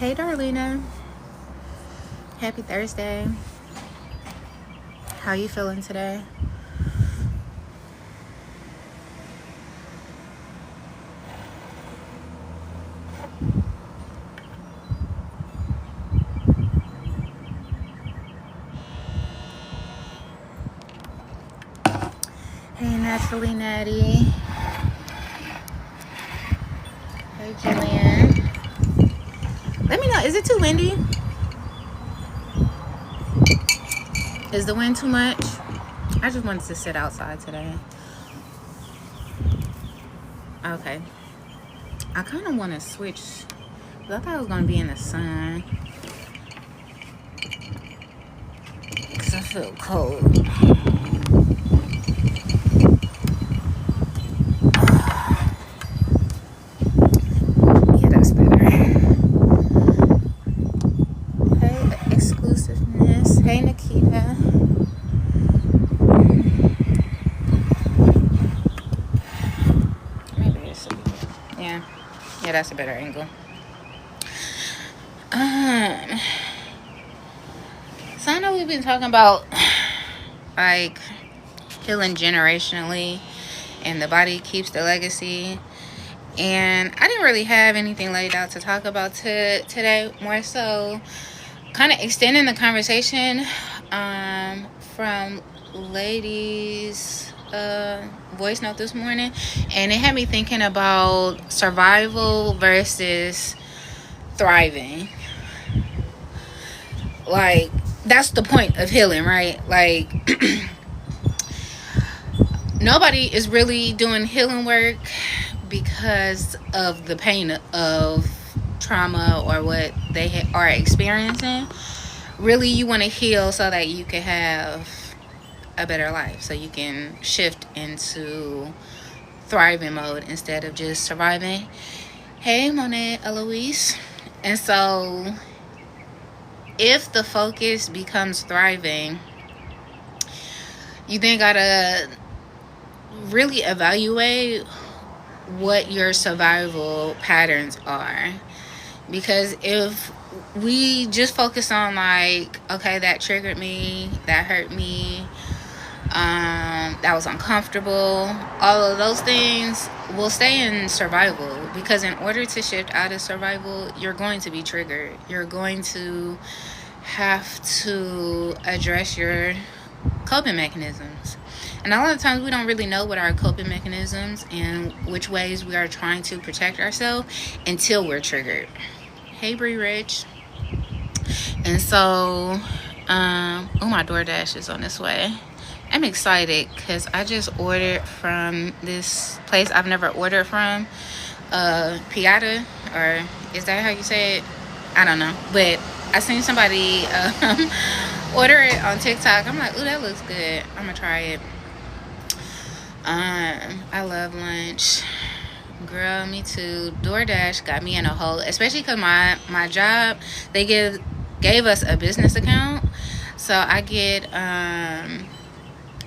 Hey Darlena, happy Thursday. How you feeling today? Hey Naturally Natty. Hey Julian. Let me know, is it too windy? Is the wind too much? I just wanted to sit outside today. Okay. I kind of want to switch. I thought I was going to be in the sun. Because I feel cold. Yeah, that's better. Hey, Exclusiveness. Hey, Nikita. Yeah, that's a better angle. So I know we've been talking about like healing generationally and the body keeps the legacy, and I didn't really have anything laid out to talk about today. More so kind of extending the conversation from ladies voice note this morning, and it had me thinking about survival versus thriving. Like, that's the point of healing, right? Like nobody is really doing healing work because of the pain of trauma or what they are experiencing. Really, you want to heal so that you can have a better life, so you can shift into thriving mode instead of just surviving. Hey Monet Eloise. And so if the focus becomes thriving, you then gotta really evaluate what your survival patterns are. Because if we just focus on like, okay, that triggered me, that hurt me, that was uncomfortable, all of those things will stay in survival. Because in order to shift out of survival, you're going to be triggered. You're going to have to address your coping mechanisms. And a lot of times we don't really know what our coping mechanisms and which ways we are trying to protect ourselves until we're triggered. Hey Bree Rich. And so my DoorDash is on its way. I'm excited because I just ordered from this place I've never ordered from, Piata, or is that how you say it? I don't know, but I seen somebody order it on TikTok. I'm like, ooh, that looks good. I'm gonna try it. I love lunch. Girl, me too. DoorDash got me in a hole, especially because my job, they gave us a business account, so I get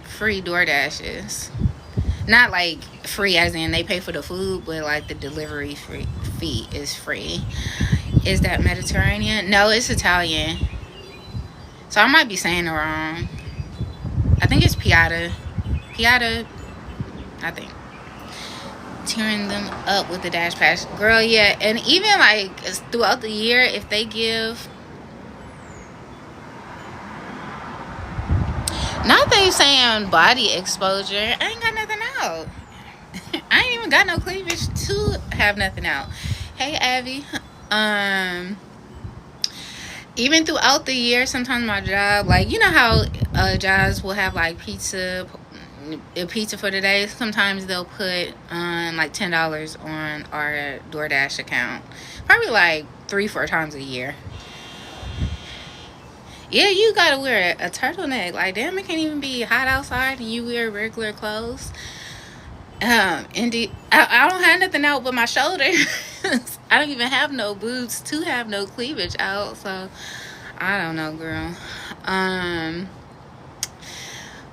free DoorDashes. Not like free as in they pay for the food, but like the delivery fee is free. Is that Mediterranean? No, it's Italian. So I might be saying it wrong. I think it's Piata. Piata, I think. Tearing them up with the Dash Pass. Girl, yeah. And even like throughout the year, if they give Not they saying body exposure. I ain't got nothing out. I ain't even got no cleavage to have nothing out. Hey, Abby. Um, Even throughout the year, sometimes my job, like, you know how jobs will have like pizza for the day. Sometimes they'll put like $10 on our DoorDash account. Probably like 3-4 times a year. Yeah, you gotta wear a turtleneck. Like, damn, it can't even be hot outside and you wear regular clothes. Indeed, I don't have nothing out but my shoulders. I don't even have no boobs to have no cleavage out. So I don't know, girl.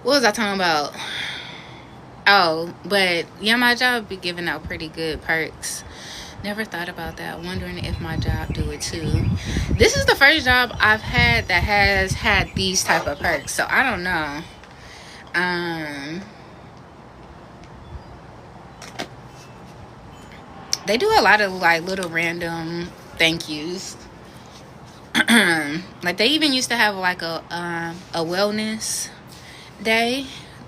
What was I talking about? Oh, but yeah, my job be giving out pretty good perks. Never thought about that. Wondering if my job do it too. This is the first job I've had that has had these type of perks, so I don't know. They do a lot of like little random thank yous. Like they even used to have like a wellness day.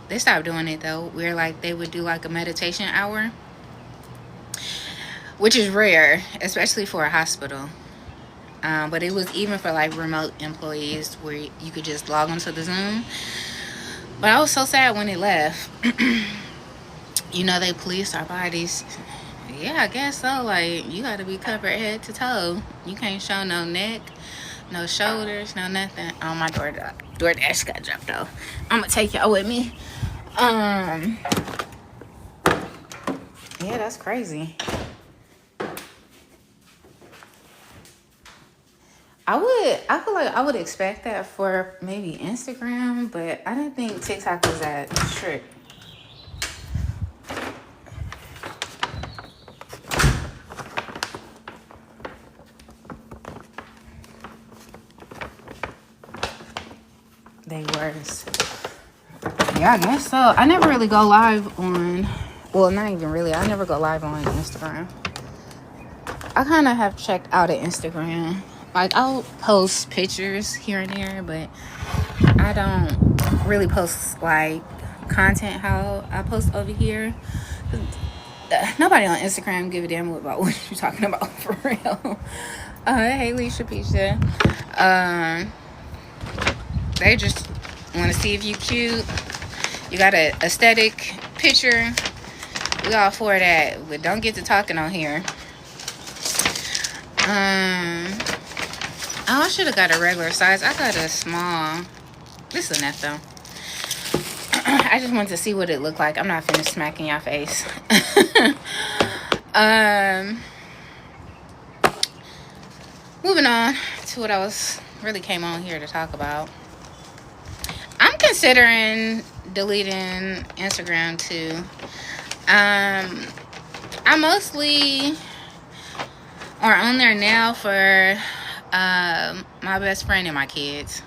They stopped doing it though, where like they would do like a meditation hour, which is rare, especially for a hospital. But it was even for like remote employees where you could just log onto the Zoom. But I was so sad when it left. You know, they policed our bodies. Yeah, I guess so. Like, you got to be covered head to toe. You can't show no neck, no shoulders, no nothing. Oh, my DoorDash got dropped though. I'm gonna take y'all with me. Yeah, that's crazy. I feel like I would expect that for maybe Instagram, but I didn't think TikTok was that strict. They was. Yeah, I guess so. I never really go live on, well, not even really. I never go live on Instagram. I kind of have checked out of Instagram. Like, I'll post pictures here and there, but I don't really post, like, content how I post over here. Nobody on Instagram give a damn about what you're talking about, for real. Hey, Leisha Pisha. They just want to see if you cute. You got an aesthetic picture. We all for that, but don't get to talking on here. Oh, I should have got a regular size. I got a small. This is enough though. I just wanted to see what it looked like. I'm not finna smack in your face. Moving on to what I was really came on here to talk about. I'm considering deleting Instagram too. I mostly are on there now for my best friend and my kids,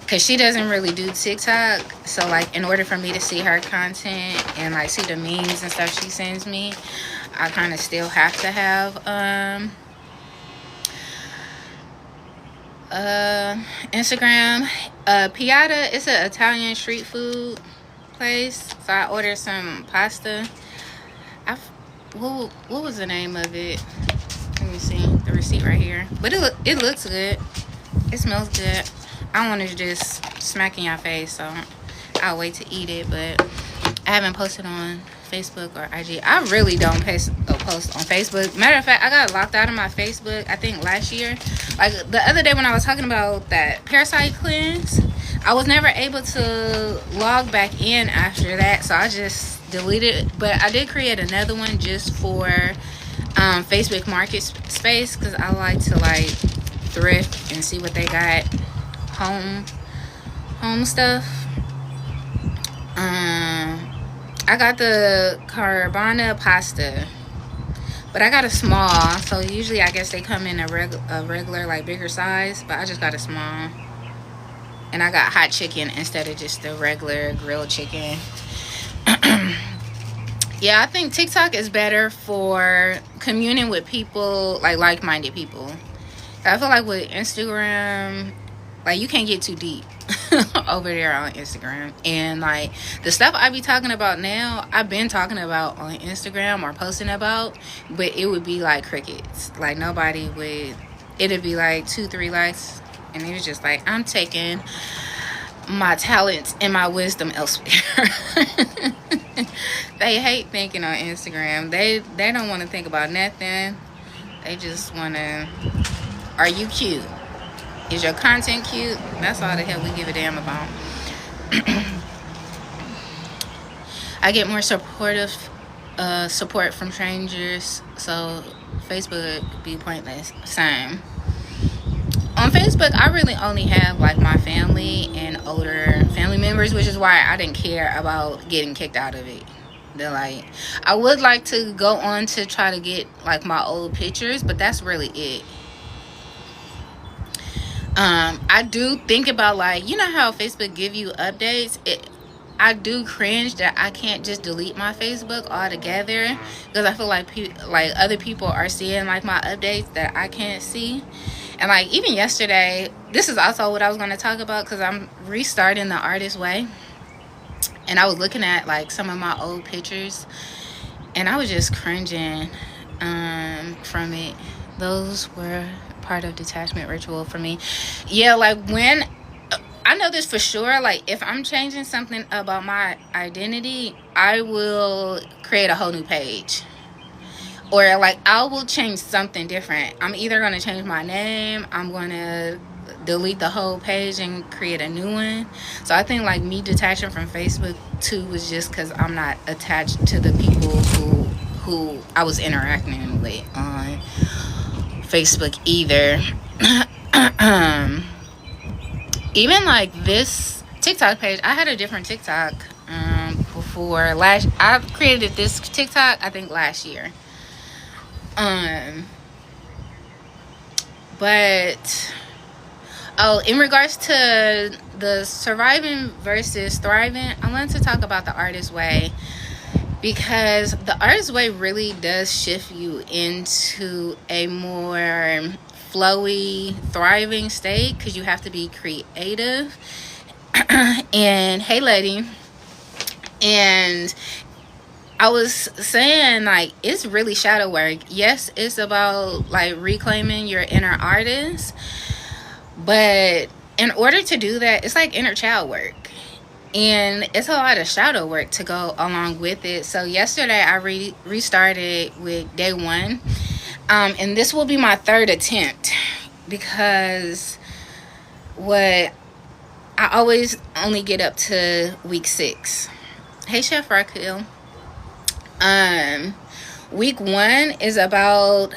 because she doesn't really do TikTok. So like, in order for me to see her content and like see the memes and stuff she sends me, I kind of still have to have Instagram. Piata is an Italian street food place, so I ordered some pasta. What was the name of it? Let me see the receipt right here. But it looks good. It smells good. I don't want to just smack in your face, so I'll wait to eat it. But I haven't posted on Facebook or IG. I really don't post on Facebook. Matter of fact, I got locked out of my Facebook, I think last year. Like the other day when I was talking about that parasite cleanse, I was never able to log back in after that, so I just deleted it. But I did create another one just for Facebook Market Space, because I like to like thrift and see what they got home stuff. I got the carbonara pasta, but I got a small, so usually I guess they come in a regular like bigger size, but I just got a small. And I got hot chicken instead of just the regular grilled chicken. Yeah, I think TikTok is better for communing with people, like like-minded people. I feel like with Instagram, like you can't get too deep. over there on Instagram. And like the stuff I be talking about now, I've been talking about on Instagram or posting about, but it would be like crickets. Like nobody would, it'd be like 2-3 likes, and it was just like, I'm taking my talents and my wisdom elsewhere. They hate thinking on Instagram. They don't want to think about nothing. They just want to, are you cute? Is your content cute? That's all the hell we give a damn about. I get more supportive support from strangers, so Facebook be pointless. Same. On Facebook, I really only have like my family and older family members, which is why I didn't care about getting kicked out of it. They're like, I would like to go on to try to get like my old pictures, but that's really it. I do think about, like, you know how Facebook give you updates. I do cringe that I can't just delete my Facebook altogether, because I feel like other people are seeing like my updates that I can't see. And like even yesterday, this is also what I was going to talk about, because I'm restarting the Artist Way, and I was looking at like some of my old pictures, and I was just cringing from it. Those were part of detachment ritual for me. Yeah, like when I know this for sure, like if I'm changing something about my identity, I will create a whole new page, or like I will change something different. I'm either going to change my name, I'm going to delete the whole page and create a new one. So I think like me detaching from Facebook too was just because I'm not attached to the people who I was interacting with on Facebook either. Even like this TikTok page, I had a different TikTok before. I created this TikTok I think last year. But in regards to the surviving versus thriving, I wanted to talk about the Artist Way, because the Artist Way really does shift you into a more flowy, thriving state, because you have to be creative. And hey lady, and I was saying, like, it's really shadow work. Yes, it's about like reclaiming your inner artist, but in order to do that, it's like inner child work, and it's a lot of shadow work to go along with it. So yesterday I restarted with day 1, and this will be my 3rd attempt, because I always only get up to week 6. Hey Chef Raquel. Week 1 is about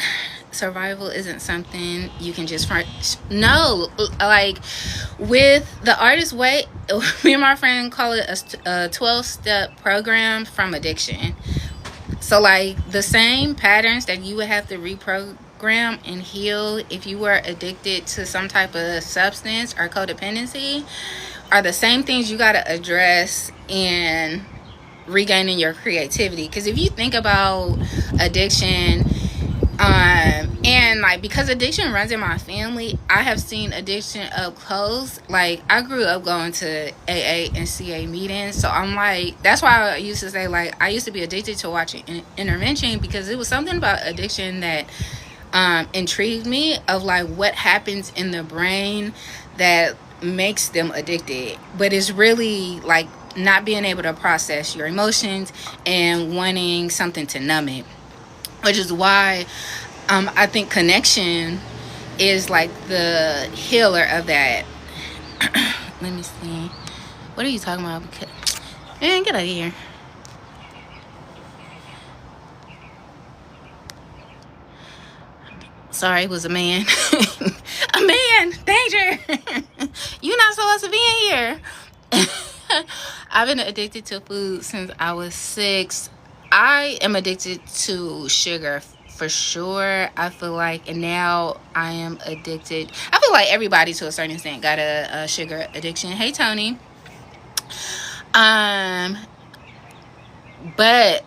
survival isn't something you can just no, like with the Artist Way, me and my friend call it a 12-step program from addiction. So like the same patterns that you would have to reprogram and heal if you were addicted to some type of substance or codependency are the same things you got to address in regaining your creativity. Because if you think about addiction, and like because addiction runs in my family, I have seen addiction up close. Like I grew up going to AA and CA meetings, so I'm like, that's why I used to say, like, I used to be addicted to watching Intervention, because it was something about addiction that intrigued me, of like what happens in the brain that makes them addicted. But it's really like not being able to process your emotions and wanting something to numb it, which is why I think connection is like the healer of that. Let me see. What are you talking about? Man, get out of here. Sorry, it was a man. A man! Danger! You're not supposed to be in here. I've been addicted to food since I was 6. I am addicted to sugar for sure. I feel like, and now I am addicted. I feel like everybody to a certain extent got a sugar addiction. Hey Tony. But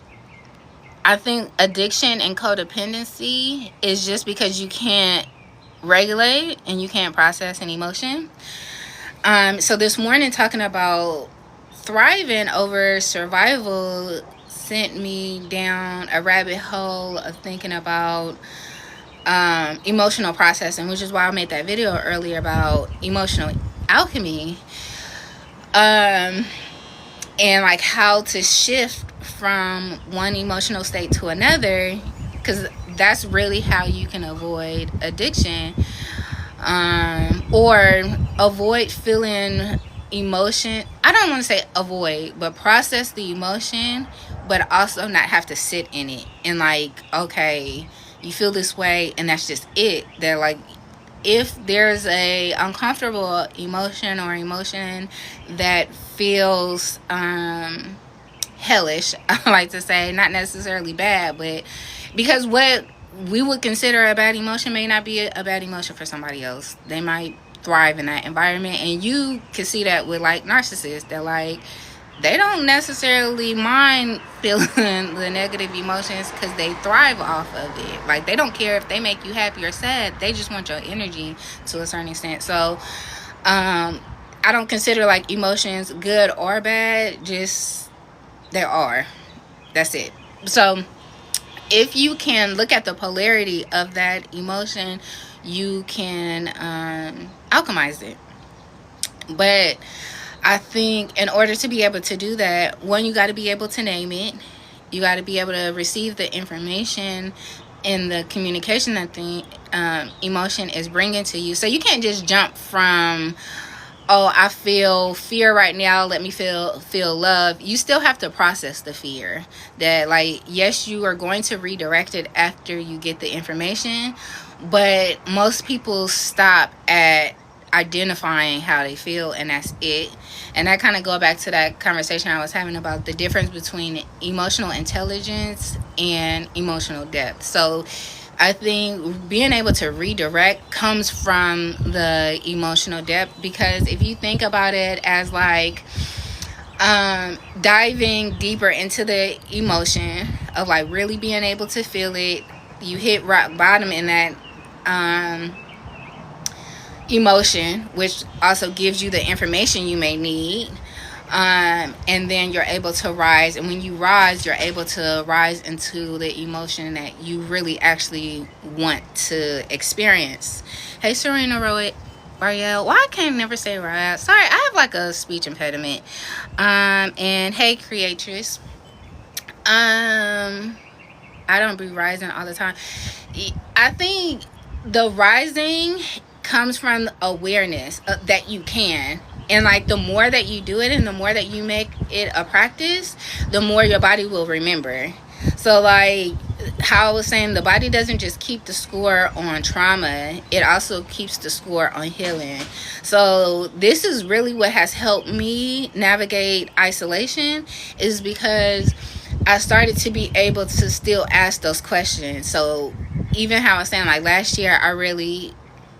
I think addiction and codependency is just because you can't regulate and you can't process an emotion. So this morning, talking about thriving over survival sent me down a rabbit hole of thinking about emotional processing, which is why I made that video earlier about emotional alchemy, um, and like how to shift from one emotional state to another, because that's really how you can avoid addiction, or avoid feeling emotion. I don't want to say avoid, but process the emotion, but also not have to sit in it and like, okay, you feel this way and that's just it. That like, if there's a uncomfortable emotion or emotion that feels hellish, I like to say, not necessarily bad, but because what we would consider a bad emotion may not be a bad emotion for somebody else. They might thrive in that environment, and you can see that with like narcissists. They're like, they don't necessarily mind feeling the negative emotions because they thrive off of it. Like, they don't care if they make you happy or sad. They just want your energy to a certain extent. So I don't consider like emotions good or bad, just there are. That's it. So if you can look at the polarity of that emotion, you can alchemize it. But I think in order to be able to do that, one, you got to be able to name it. You got to be able to receive the information and the communication that the emotion is bringing to you. So you can't just jump from, oh, I feel fear right now, let me feel love. You still have to process the fear. That, like, yes, you are going to redirect it after you get the information, but most people stop at identifying how they feel, and that's it. And I kind of go back to that conversation I was having about the difference between emotional intelligence and emotional depth. So I think being able to redirect comes from the emotional depth, because if you think about it as like diving deeper into the emotion of like really being able to feel it, you hit rock bottom in that emotion, which also gives you the information you may need. And then you're able to rise, and when you rise, you're able to rise into the emotion that you really actually want to experience. Hey, Serena Royale, why I can't never say Royale? Sorry, I have like a speech impediment. And hey, Creatress. I don't be rising all the time. I think the rising comes from awareness that you can. And like, the more that you do it and the more that you make it a practice, the more your body will remember. So like how I was saying, the body doesn't just keep the score on trauma, it also keeps the score on healing. So this is really what has helped me navigate isolation, is because I started to be able to still ask those questions. So even how I was saying, like last year, I really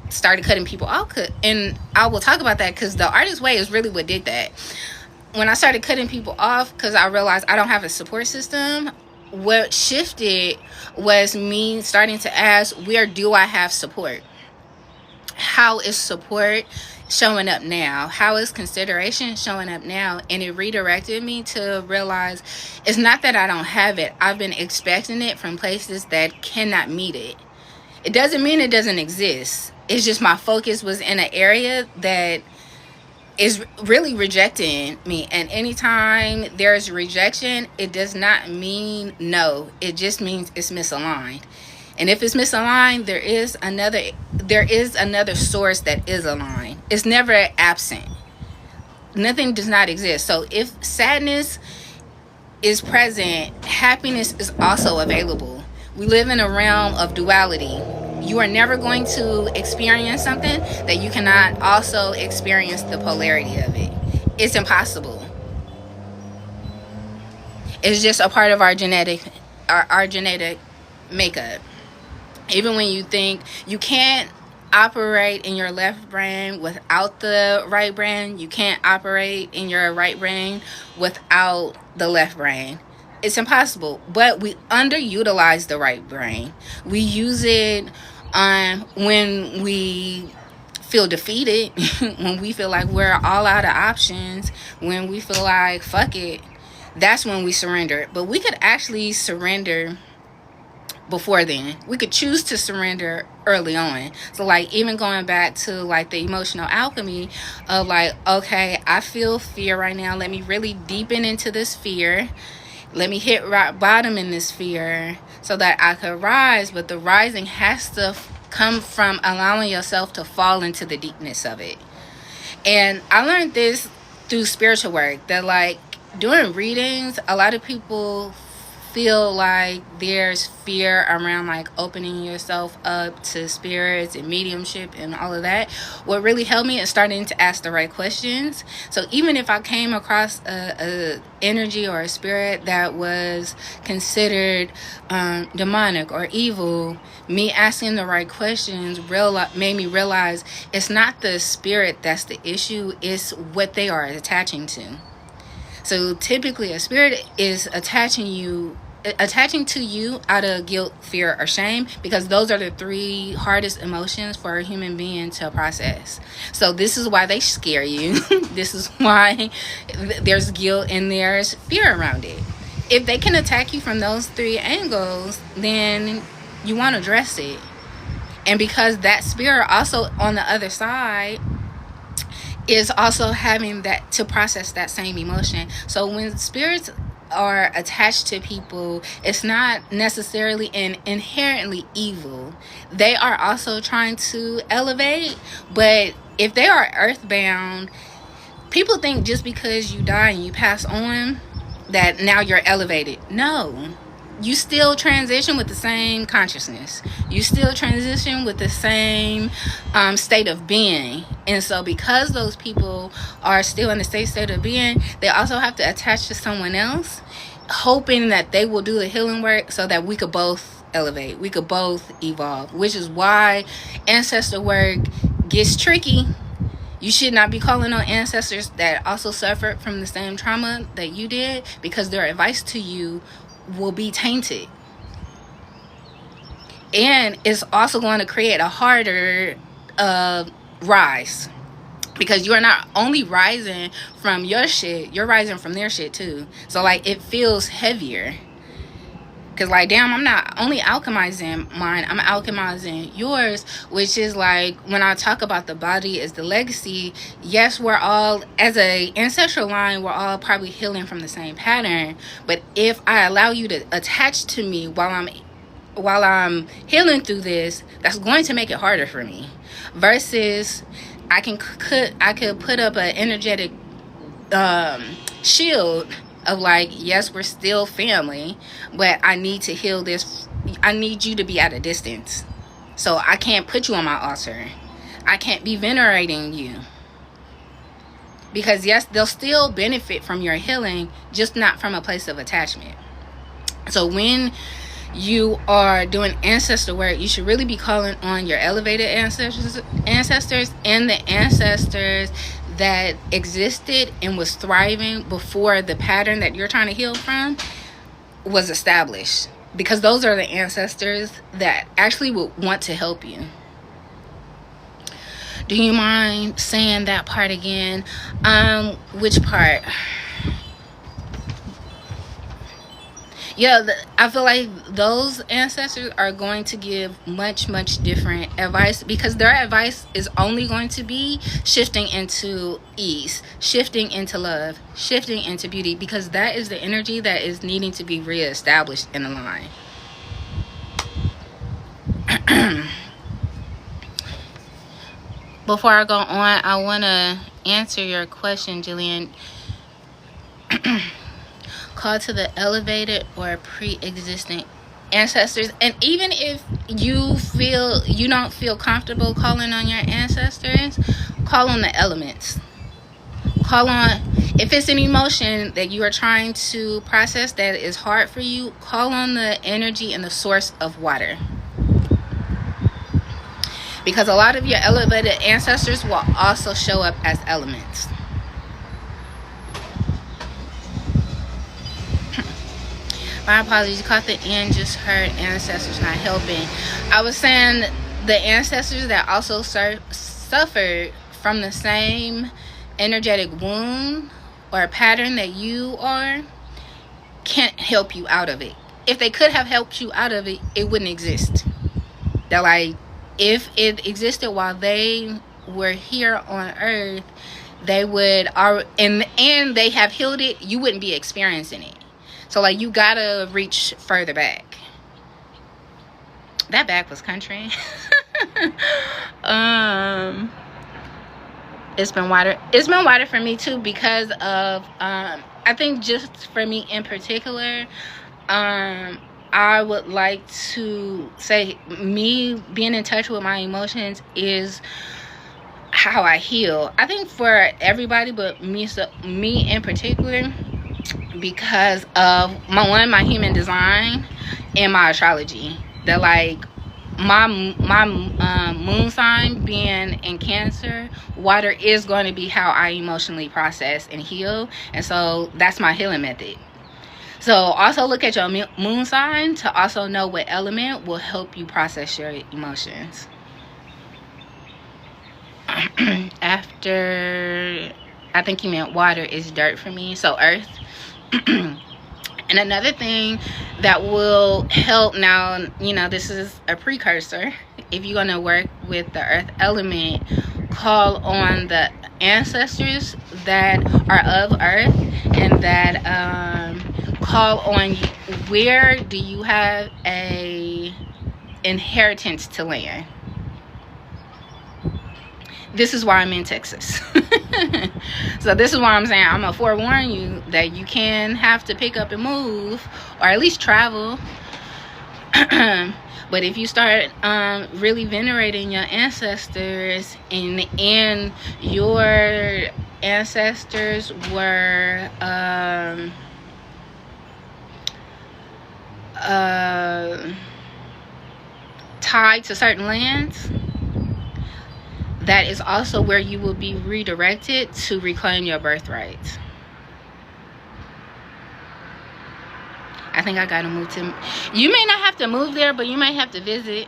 started cutting people off, and I will talk about that because the Artist Way is really what did that. When I started cutting people off, because I realized I don't have a support system, what shifted was me starting to ask, where do I have support? How is support showing up now? How is consideration showing up now? And it redirected me to realize it's not that I don't have it. I've been expecting it from places that cannot meet it. It doesn't mean it doesn't exist. It's just my focus was in an area that is really rejecting me. And anytime there's rejection, it does not mean no. It just means it's misaligned. And if it's misaligned, there is another source that is aligned. It's never absent. Nothing does not exist. So if sadness is present, happiness is also available. We live in a realm of duality. You are never going to experience something that you cannot also experience the polarity of it. It's impossible. It's just a part of our genetic makeup. Even when you think you can't operate in your left brain without the right brain, you can't operate in your right brain without the left brain. It's impossible. But we underutilize the right brain. We use it when we feel defeated, when we feel like we're all out of options, when we feel like fuck it, that's when we surrender. But we could actually surrender before then. We could choose to surrender early on. So like, even going back to like the emotional alchemy of like, okay, I feel fear right now, let me really deepen into this fear, let me hit rock bottom in this fear so that I could rise. But the rising has to come from allowing yourself to fall into the deepness of it. And I learned this through spiritual work, that like doing readings, a lot of people feel like there's fear around like opening yourself up to spirits and mediumship and all of that. What really helped me is starting to ask the right questions. So even if I came across a energy or a spirit that was considered demonic or evil, me asking the right questions made me realize it's not the spirit that's the issue, it's what they are attaching to. So typically a spirit is attaching to you out of guilt, fear, or shame, because those are the three hardest emotions for a human being to process. So this is why they scare you. This is why there's guilt and there's fear around it. If they can attack you from those three angles, then you want to address it. And because that spirit also on the other side is also having that to process that same emotion. So when spirits are attached to people, it's not necessarily inherently evil. They are also trying to elevate, but if they are earthbound, people think just because you die and you pass on that now you're elevated. No. You still transition with the same consciousness. You still transition with the same state of being. And so because those people are still in the same state of being, they also have to attach to someone else, hoping that they will do the healing work so that we could both elevate. We could both evolve, which is why ancestor work gets tricky. You should not be calling on ancestors that also suffered from the same trauma that you did, because their advice to you will be tainted. And it's also going to create a harder rise, because you're not only rising from your shit, you're rising from their shit too. So like, it feels heavier, because like, damn, I'm not only alchemizing mine, I'm alchemizing yours. Which is like, when I talk about the body as the legacy, yes, we're all, as a ancestral line, we're all probably healing from the same pattern. But if I allow you to attach to me while I'm healing through this, that's going to make it harder for me. Versus I could put up an energetic shield of like, yes, we're still family, but I need to heal this. I need you to be at a distance. So I can't put you on my altar. I can't be venerating you. Because yes, they'll still benefit from your healing, just not from a place of attachment. So when you are doing ancestor work, you should really be calling on your elevated ancestors and the ancestors that existed and was thriving before the pattern that you're trying to heal from was established, because those are the ancestors that actually would want to help you. Do you mind saying that part again? Which part? Yeah, I feel like those ancestors are going to give much different advice, because their advice is only going to be shifting into ease, shifting into love, shifting into beauty, because that is the energy that is needing to be reestablished in the line. Before I go on, I want to answer your question, Jillian. Call to the elevated or pre-existing ancestors. And even if you don't feel comfortable calling on your ancestors, call on the elements. Call on, if it's an emotion that you are trying to process that is hard for you, call on the energy and the source of water. Because a lot of your elevated ancestors will also show up as elements. My apologies, caught the end, just heard ancestors not helping. I was saying the ancestors that also suffered from the same energetic wound or pattern that you are can't help you out of it. If they could have helped you out of it, it wouldn't exist. That, like, if it existed while they were here on earth, they would, and they have healed it, you wouldn't be experiencing it. So, like, you gotta reach further back. That back was country. It's been wider for me too, because of I think just for me in particular, I would like to say me being in touch with my emotions is how I heal. I think for everybody, but me in particular, because of my human design and my astrology. That, like, my moon sign being in Cancer, water is going to be how I emotionally process and heal, and so that's my healing method. So also look at your moon sign to also know what element will help you process your emotions. After, I think you meant water, is dirt for me, so earth. And another thing that will help, now, you know, this is a precursor. If you're going to work with the earth element, call on the ancestors that are of earth, and that call on, where do you have a inheritance to land? This is why I'm in Texas. So this is why I'm saying, I'm gonna forewarn you that you can have to pick up and move, or at least travel. But if you start really venerating your ancestors, and your ancestors were tied to certain lands, that is also where you will be redirected to reclaim your birthright. I think I gotta move to, you may not have to move there, but you might have to visit.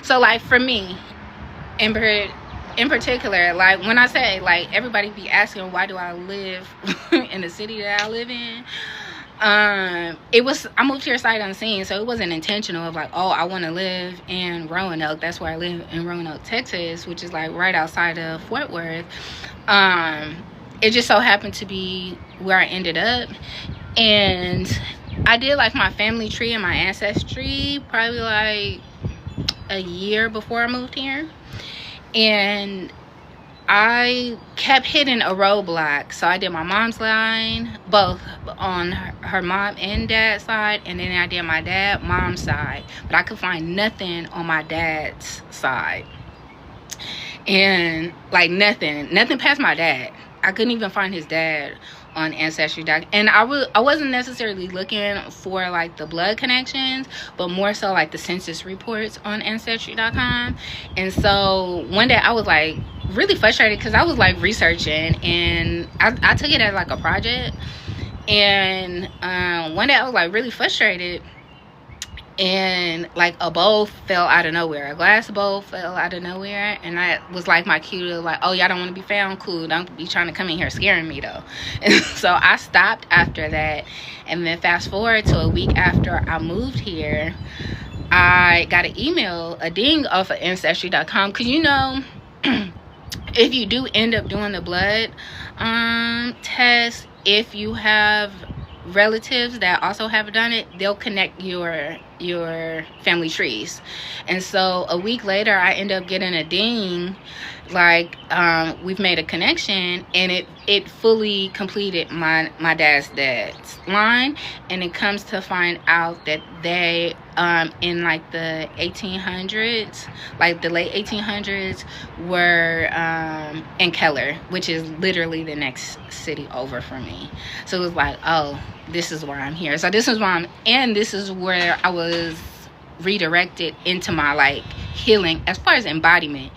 So, like, for me, in particular, like, when I say, like, everybody be asking why do I live in the city that I live in, I moved here sight unseen, so it wasn't intentional of like, oh, I want to live in Roanoke. That's where I live, in Roanoke, Texas, which is like right outside of Fort Worth. It just so happened to be where I ended up, and I did like my family tree and my ancestry probably like a year before I moved here, and I kept hitting a roadblock. So I did my mom's line, both on her mom and dad's side, and then I did my mom's side, but I could find nothing on my dad's side, and like nothing past my dad. I couldn't even find his dad on Ancestry.com, and I wasn't necessarily looking for like the blood connections, but more so like the census reports on Ancestry.com. And so one day I was like really frustrated because I was like researching, and I took it as like a project, and one day I was like really frustrated, and like a bowl fell out of nowhere, a glass bowl fell out of nowhere, and that was like my cue to like, oh, y'all don't want to be found? Cool, don't be trying to come in here scaring me though. And so I stopped after that, and then fast forward to a week after I moved here, I got an email, a ding off of Ancestry.com, because you know, if you do end up doing the blood test, if you have relatives that also have done it, they'll connect your family trees. And so a week later I end up getting a ding like we've made a connection, and it fully completed my dad's line. And it comes to find out that they in like the 1800s, like the late 1800s, were in Keller, which is literally the next city over from me. So it was like, oh, this is where I'm here. So this is where this is where I was redirected into my like healing as far as embodiment.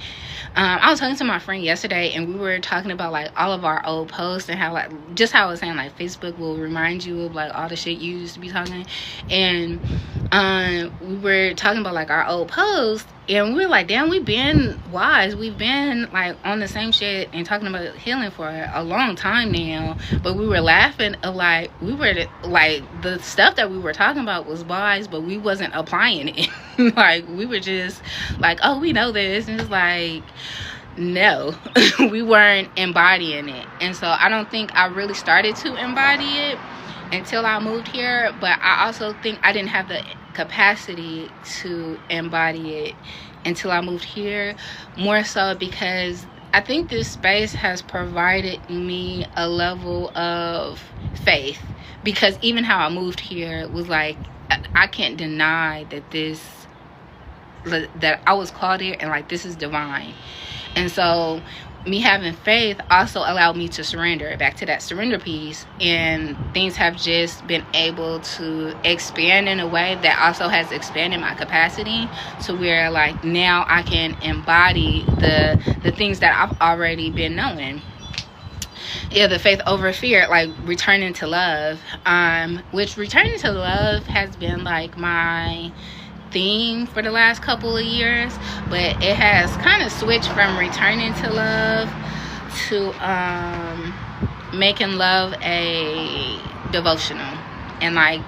I was talking to my friend yesterday, and we were talking about like all of our old posts, and how like, just how I was saying, like Facebook will remind you of like all the shit you used to be talking. And we were talking about like our old posts, And we were like, damn, we've been wise. We've been like on the same shit and talking about healing for a long time now. But we were laughing of like, we were like, the stuff that we were talking about was wise, but we wasn't applying it. Like, we were just like, oh, we know this. And it's like, no, we weren't embodying it. And so I don't think I really started to embody it until I moved here. But I also think I didn't have the capacity to embody it until I moved here, more so because I think this space has provided me a level of faith, because even how I moved here was like, I can't deny that I was called here, and like, this is divine. And so me having faith also allowed me to surrender, back to that surrender piece, and things have just been able to expand in a way that also has expanded my capacity to where like now I can embody the things that I've already been knowing. Yeah, the faith over fear, like returning to love, which returning to love has been like my theme for the last couple of years, but it has kind of switched from returning to love to making love a devotional and like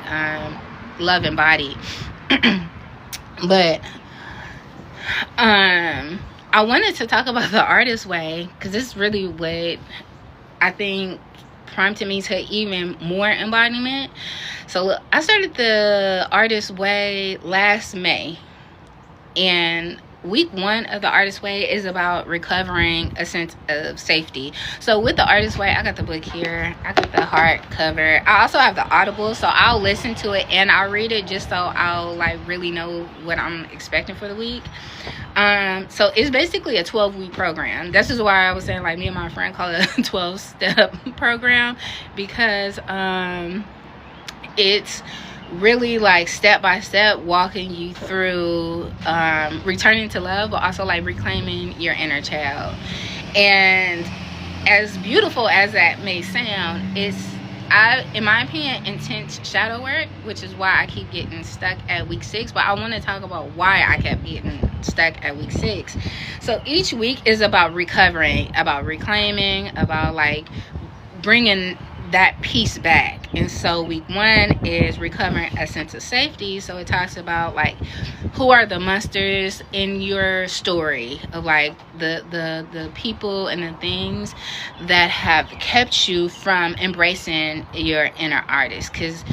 love embodied. But I wanted to talk about the artist way, because this is really what I think prompted me to even more embodiment. So I started the artist way last May, and week 1 of the artist way is about recovering a sense of safety. So with the artist way, I got the book here, I got the hardcover, I also have the Audible, so I'll listen to it and I'll read it just so I'll like really know what I'm expecting for the week. So it's basically a 12-week program. This is why I was saying like me and my friend call it a 12-step program, because it's really like step by step walking you through returning to love, but also like reclaiming your inner child. And as beautiful as that may sound, it's, in my opinion, intense shadow work, which is why I keep getting stuck at week 6. But I want to talk about why I kept getting stuck at week 6. So each week is about recovering, about reclaiming, about like bringing that piece back. And so week 1 is recovering a sense of safety. So it talks about like, who are the monsters in your story, of like the people and the things that have kept you from embracing your inner artist. Because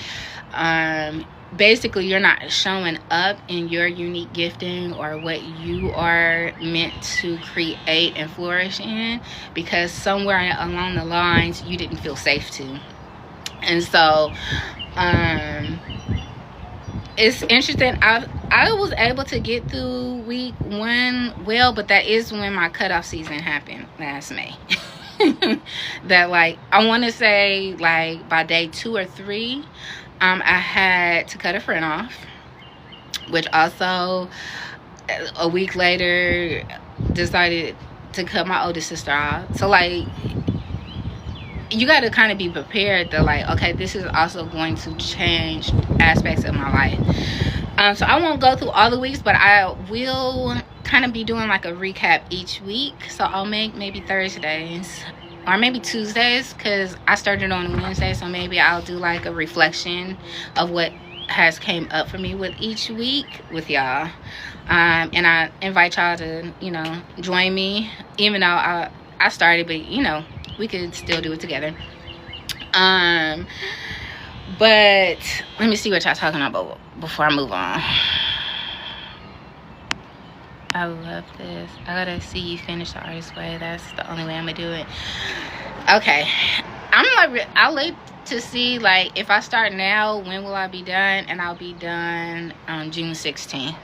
basically you're not showing up in your unique gifting or what you are meant to create and flourish in, because somewhere along the lines you didn't feel safe to. And so it's interesting. I was able to get through week 1 well, but that is when my cutoff season happened last May. That like, I want to say like by day 2 or 3, I had to cut a friend off, which also a week later decided to cut my oldest sister off. So like, you got to kind of be prepared that like, okay, this is also going to change aspects of my life. So I won't go through all the weeks, but I will kind of be doing like a recap each week. So I'll make maybe Thursdays or maybe Tuesdays, because I started on Wednesday, so maybe I'll do like a reflection of what has came up for me with each week with y'all. And I invite y'all to, you know, join me, even though I started, but you know, we could still do it together. But let me see what y'all talking about before I move on. I love this. I gotta see you finish the artist way. That's the only way I'm gonna do it. Okay, I'm like, I'll wait to see like if I start now, when will I be done? And I'll be done on June 16th,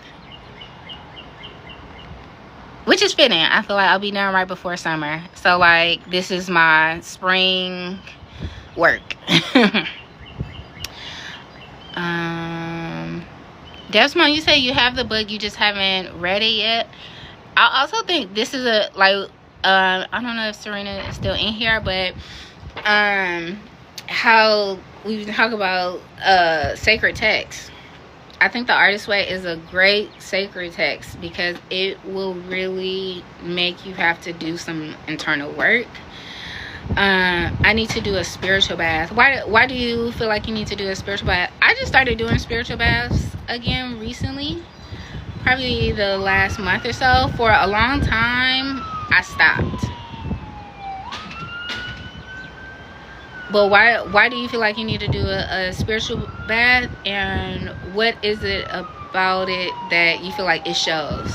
which is fitting. I feel like I'll be done right before summer. So like, this is my spring work. Desmond, you say you have the book, you just haven't read it yet. I also think this is a like, I don't know if Serena is still in here, but how we talk about sacred text. I think The Artist's Way is a great sacred text because it will really make you have to do some internal work. I need to do a spiritual bath. Why do you feel like you need to do a spiritual bath? I just started doing spiritual baths again recently, probably the last month or so. For a long time I stopped. But why do you feel like you need to do a spiritual bath, and what is it about it that you feel like it shows?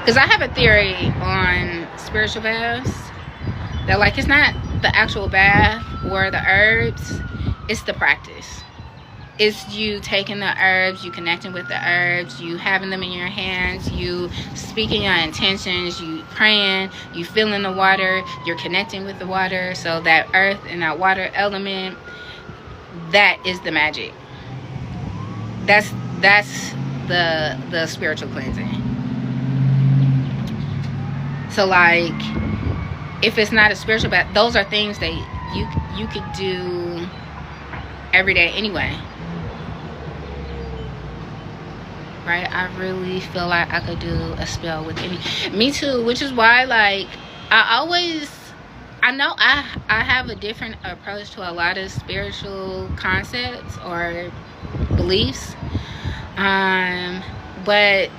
Because I have a theory on spiritual baths that, like, it's not the actual bath or the herbs, it's the practice. It's you taking the herbs, you connecting with the herbs, you having them in your hands, you speaking your intentions, you praying, you feeling the water, you're connecting with the water. So that earth and that water element, that is the magic. That's the spiritual cleansing. So, like, if it's not a spiritual bath, those are things that you could do every day anyway. Right? I really feel like I could do a spell with any. Me too, which is why, like, I know I have a different approach to a lot of spiritual concepts or beliefs, but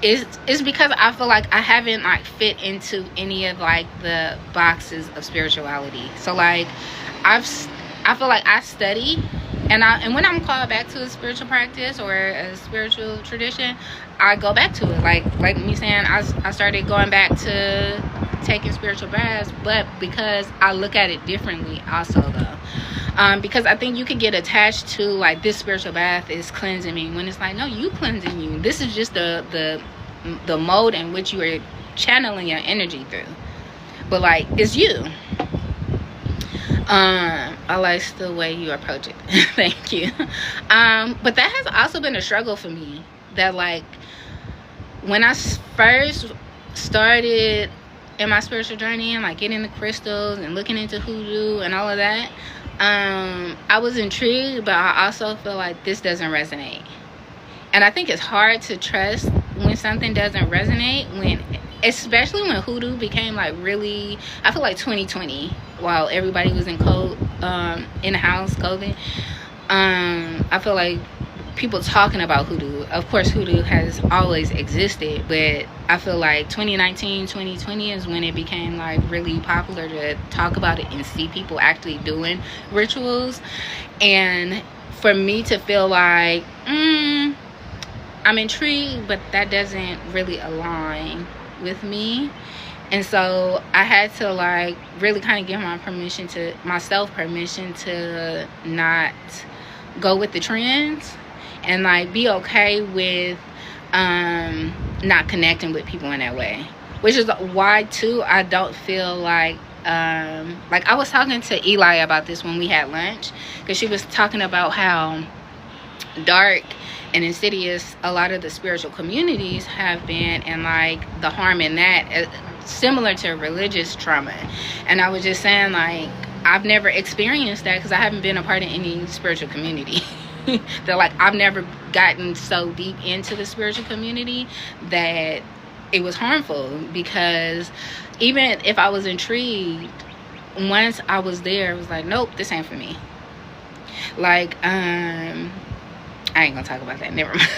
it's because I feel like I haven't, like, fit into any of, like, the boxes of spirituality. So, like, I feel like I study, and when I'm called back to a spiritual practice or a spiritual tradition, I go back to it. Like me saying, I started going back to taking spiritual baths, but because I look at it differently also, though. Because I think you could get attached to, like, this spiritual bath is cleansing me, when it's like, no, you cleansing you. This is just the mode in which you are channeling your energy through. But, like, it's you. I like the way you approach it. Thank you. But that has also been a struggle for me, that, like, when I first started in my spiritual journey and, like, getting the crystals and looking into hoodoo and all of that, I was intrigued, but I also feel like this doesn't resonate. And I think it's hard to trust when something doesn't resonate, especially when hoodoo became, like, really, I feel like 2020, while everybody was in the house, COVID, I feel like people talking about hoodoo. Of course, hoodoo has always existed, but I feel like 2019, 2020 is when it became, like, really popular to talk about it and see people actually doing rituals. And for me to feel like, I'm intrigued, but that doesn't really align with me. And so I had to, like, really kind of give myself permission to not go with the trends, and, like, be okay with not connecting with people in that way. Which is why, too, I don't feel like I was talking to Eli about this when we had lunch, because she was talking about how dark and insidious a lot of the spiritual communities have been, and, like, the harm in that, similar to religious trauma. And I was just saying, like, I've never experienced that because I haven't been a part of any spiritual community. That, like, I've never gotten so deep into the spiritual community that it was harmful, because even if I was intrigued, once I was there, I was like, nope, this ain't for me. Like, I ain't gonna talk about that, never mind.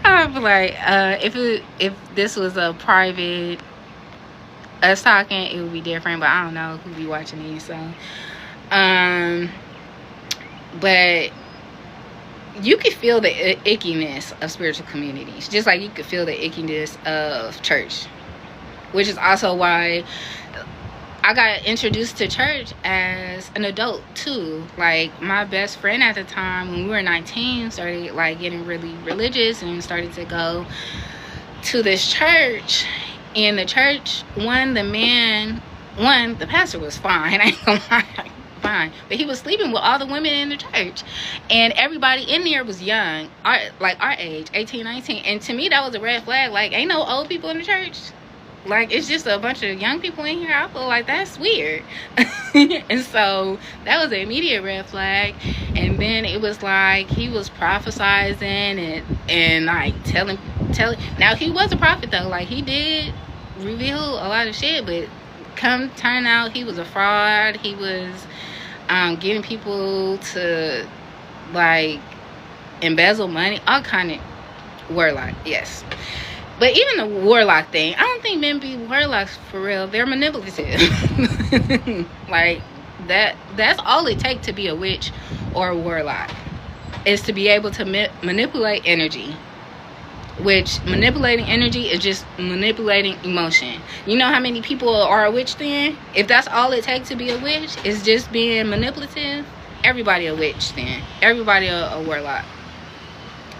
I'm like, if this was a private us talking, it would be different, but I don't know who'd be watching these. So but you could feel the ickiness of spiritual communities, just like you could feel the ickiness of church, which is also why I got introduced to church as an adult too. Like, my best friend at the time, when we were 19, started, like, getting really religious and started to go to this church. And the church, the pastor was fine, I ain't gonna lie, fine, but he was sleeping with all the women in the church, and everybody in there was young, our age, 18, 19. And to me, that was a red flag. Like, ain't no old people in the church. Like, it's just a bunch of young people in here. I feel like that's weird. And so that was an immediate red flag. And then it was like he was prophesizing and like telling. Now, he was a prophet though. Like, he did reveal a lot of shit, but come turn out he was a fraud. He was getting people to like embezzle money, all kind of warlock. Yes. But even the warlock thing, I don't think men be warlocks for real. They're manipulative. Like, that's all it takes to be a witch or a warlock, is to be able to manipulate energy. Which, manipulating energy is just manipulating emotion. You know how many people are a witch then? If that's all it takes to be a witch, is just being manipulative, everybody a witch then. Everybody a warlock.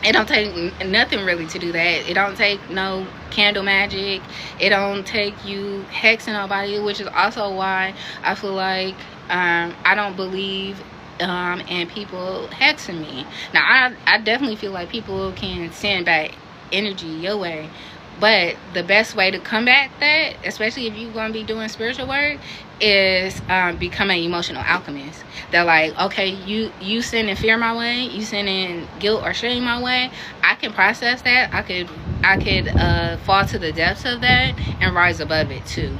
It don't take nothing really to do that. It don't take no candle magic. It don't take you hexing nobody, which is also why I feel like I don't believe in people hexing me. Now, I definitely feel like people can send back energy your way, but the best way to combat that, especially if you're going to be doing spiritual work, is become an emotional alchemist. That like, okay, you sending fear my way, you sending guilt or shame my way, I can process that. I could fall to the depths of that and rise above it too.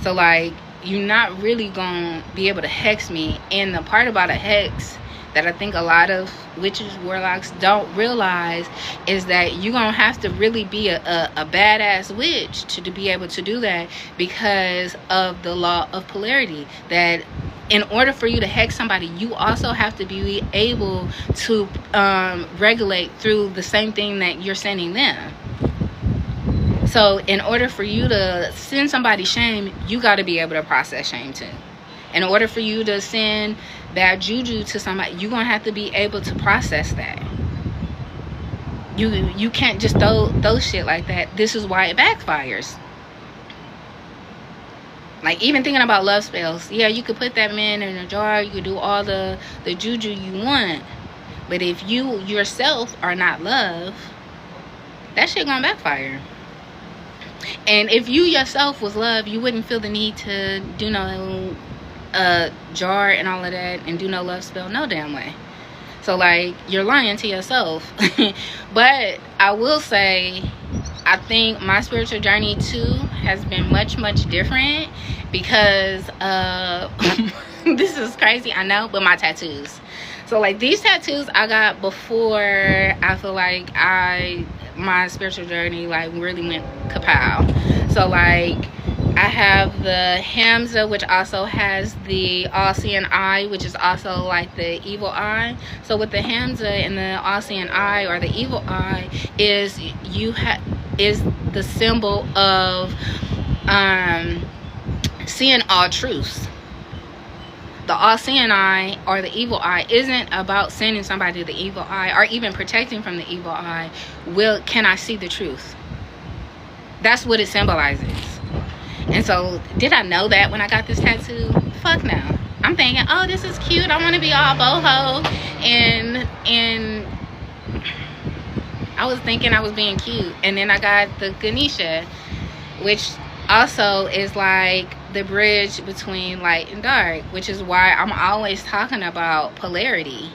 So like, you're not really gonna be able to hex me. And the part about a hex that I think a lot of witches, warlocks don't realize is that you're gonna have to really be a badass witch to be able to do that, because of the law of polarity. That in order for you to hex somebody, you also have to be able to regulate through the same thing that you're sending them. So in order for you to send somebody shame, you got to be able to process shame too. In order for you to send bad juju to somebody, you're going to have to be able to process that. You can't just throw shit like that. This is why it backfires. Like, even thinking about love spells, yeah, you could put that man in a jar, you could do all the juju you want, but if you yourself are not love, that shit gonna backfire. And if you yourself was love, you wouldn't feel the need to do no jar and all of that and do no love spell no damn way. So like, you're lying to yourself. But I will say, I think my spiritual journey too has been much different, because this is crazy, I know, but my tattoos. So like, these tattoos I got before I feel like my spiritual journey like really went kapow. So like, I have the Hamza, which also has the all-seeing eye, which is also like the evil eye. So with the Hamza and the all-seeing eye, or the evil eye, is the symbol of seeing all truths. The all-seeing eye, or the evil eye, isn't about sending somebody to the evil eye or even protecting from the evil eye. Can I see the truth? That's what it symbolizes. And so, did I know that when I got this tattoo? Fuck no. I'm thinking, oh, this is cute, I want to be all boho, and I was thinking I was being cute. And then I got the Ganesha, which also is like the bridge between light and dark, which is why I'm always talking about polarity.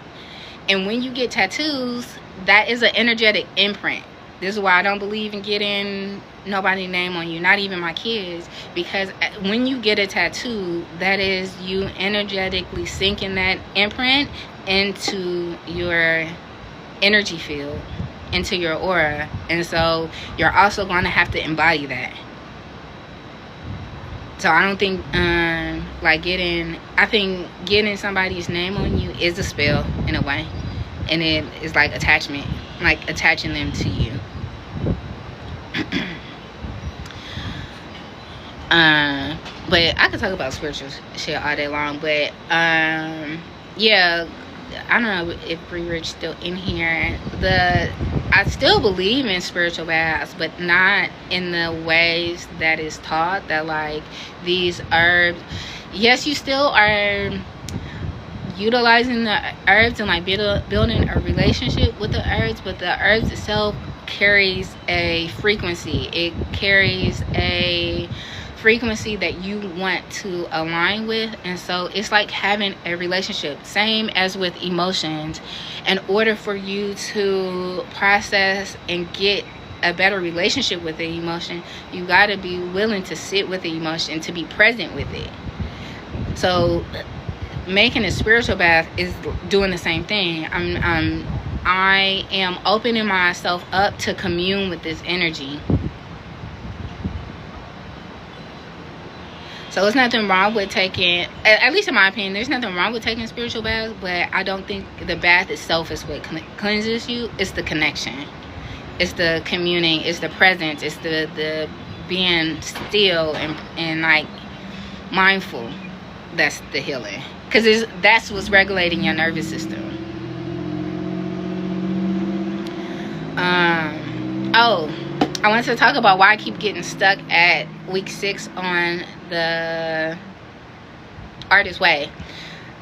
And when you get tattoos, that is an energetic imprint. This is why I don't believe in getting nobody's name on you, not even my kids, because when you get a tattoo, that is you energetically sinking that imprint into your energy field, into your aura. And so you're also going to have to embody that. So I don't think I think getting somebody's name on you is a spell in a way, and it is like attachment, like attaching them to you. But I could talk about spiritual shit all day long. But yeah, I don't know if Bree Rich still in here. I still believe in spiritual baths, but not in the ways that is taught. That like these herbs, yes, you still are utilizing the herbs and like building a relationship with the herbs, but the herbs itself carries a frequency. It carries a frequency that you want to align with. And so it's like having a relationship, same as with emotions. In order for you to process and get a better relationship with the emotion, you got to be willing to sit with the emotion, to be present with it. So making a spiritual bath is doing the same thing. I am opening myself up to commune with this energy. So there's nothing wrong with taking, at least in my opinion, there's nothing wrong with taking spiritual baths, but I don't think the bath itself is what cleanses you. It's the connection. It's the communing. It's the presence. It's the being still and like mindful. That's the healing. Because that's what's regulating your nervous system. Oh, I wanted to talk about why I keep getting stuck at week 6 on the Artist Way.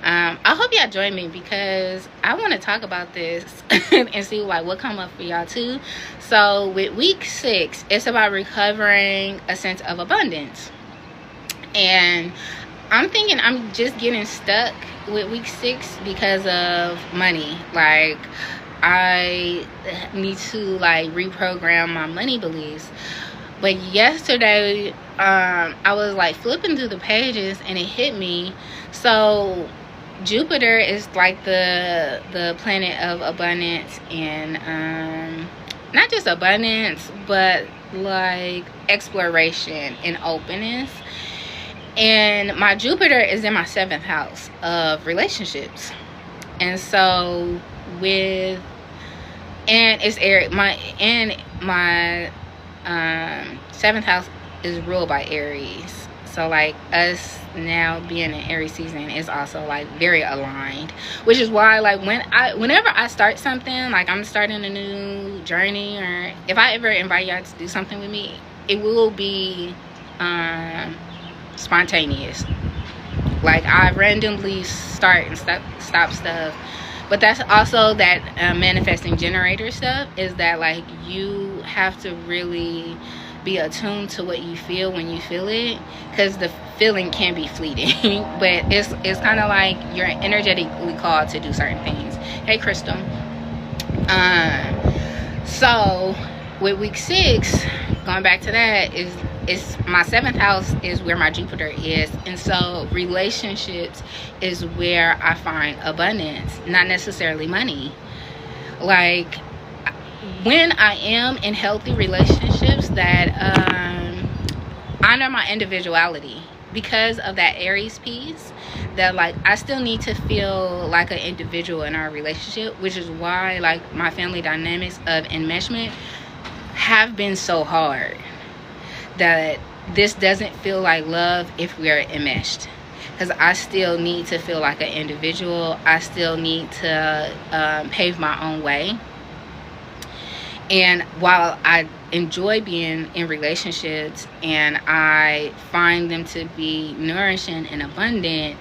I hope y'all join me because I want to talk about this and see like what come up for y'all too. So with week 6, it's about recovering a sense of abundance. And I'm thinking I'm just getting stuck with week 6 because of money. Like, I need to like reprogram my money beliefs. But yesterday I was like flipping through the pages and it hit me. So Jupiter is like the planet of abundance and not just abundance, but like exploration and openness. And my Jupiter is in my 7th house of relationships. And so it's Aries. My 7th house is ruled by Aries. So like us now being in Aries season is also like very aligned, which is why like whenever I start something, like I'm starting a new journey, or if I ever invite y'all to do something with me, it will be spontaneous. Like I randomly start and stop stuff. But that's also that manifesting generator stuff, is that like you have to really be attuned to what you feel when you feel it, because the feeling can be fleeting. But it's kind of like you're energetically called to do certain things. Hey Crystal. So with week 6, going back to that, is my 7th house is where my Jupiter is, and so relationships is where I find abundance, not necessarily money. Like when I am in healthy relationships that honor my individuality, because of that Aries piece, that like I still need to feel like an individual in our relationship, which is why like my family dynamics of enmeshment have been so hard. That this doesn't feel like love if we're enmeshed, because I still need to feel like an individual. I still need to pave my own way. And while I enjoy being in relationships and I find them to be nourishing and abundant,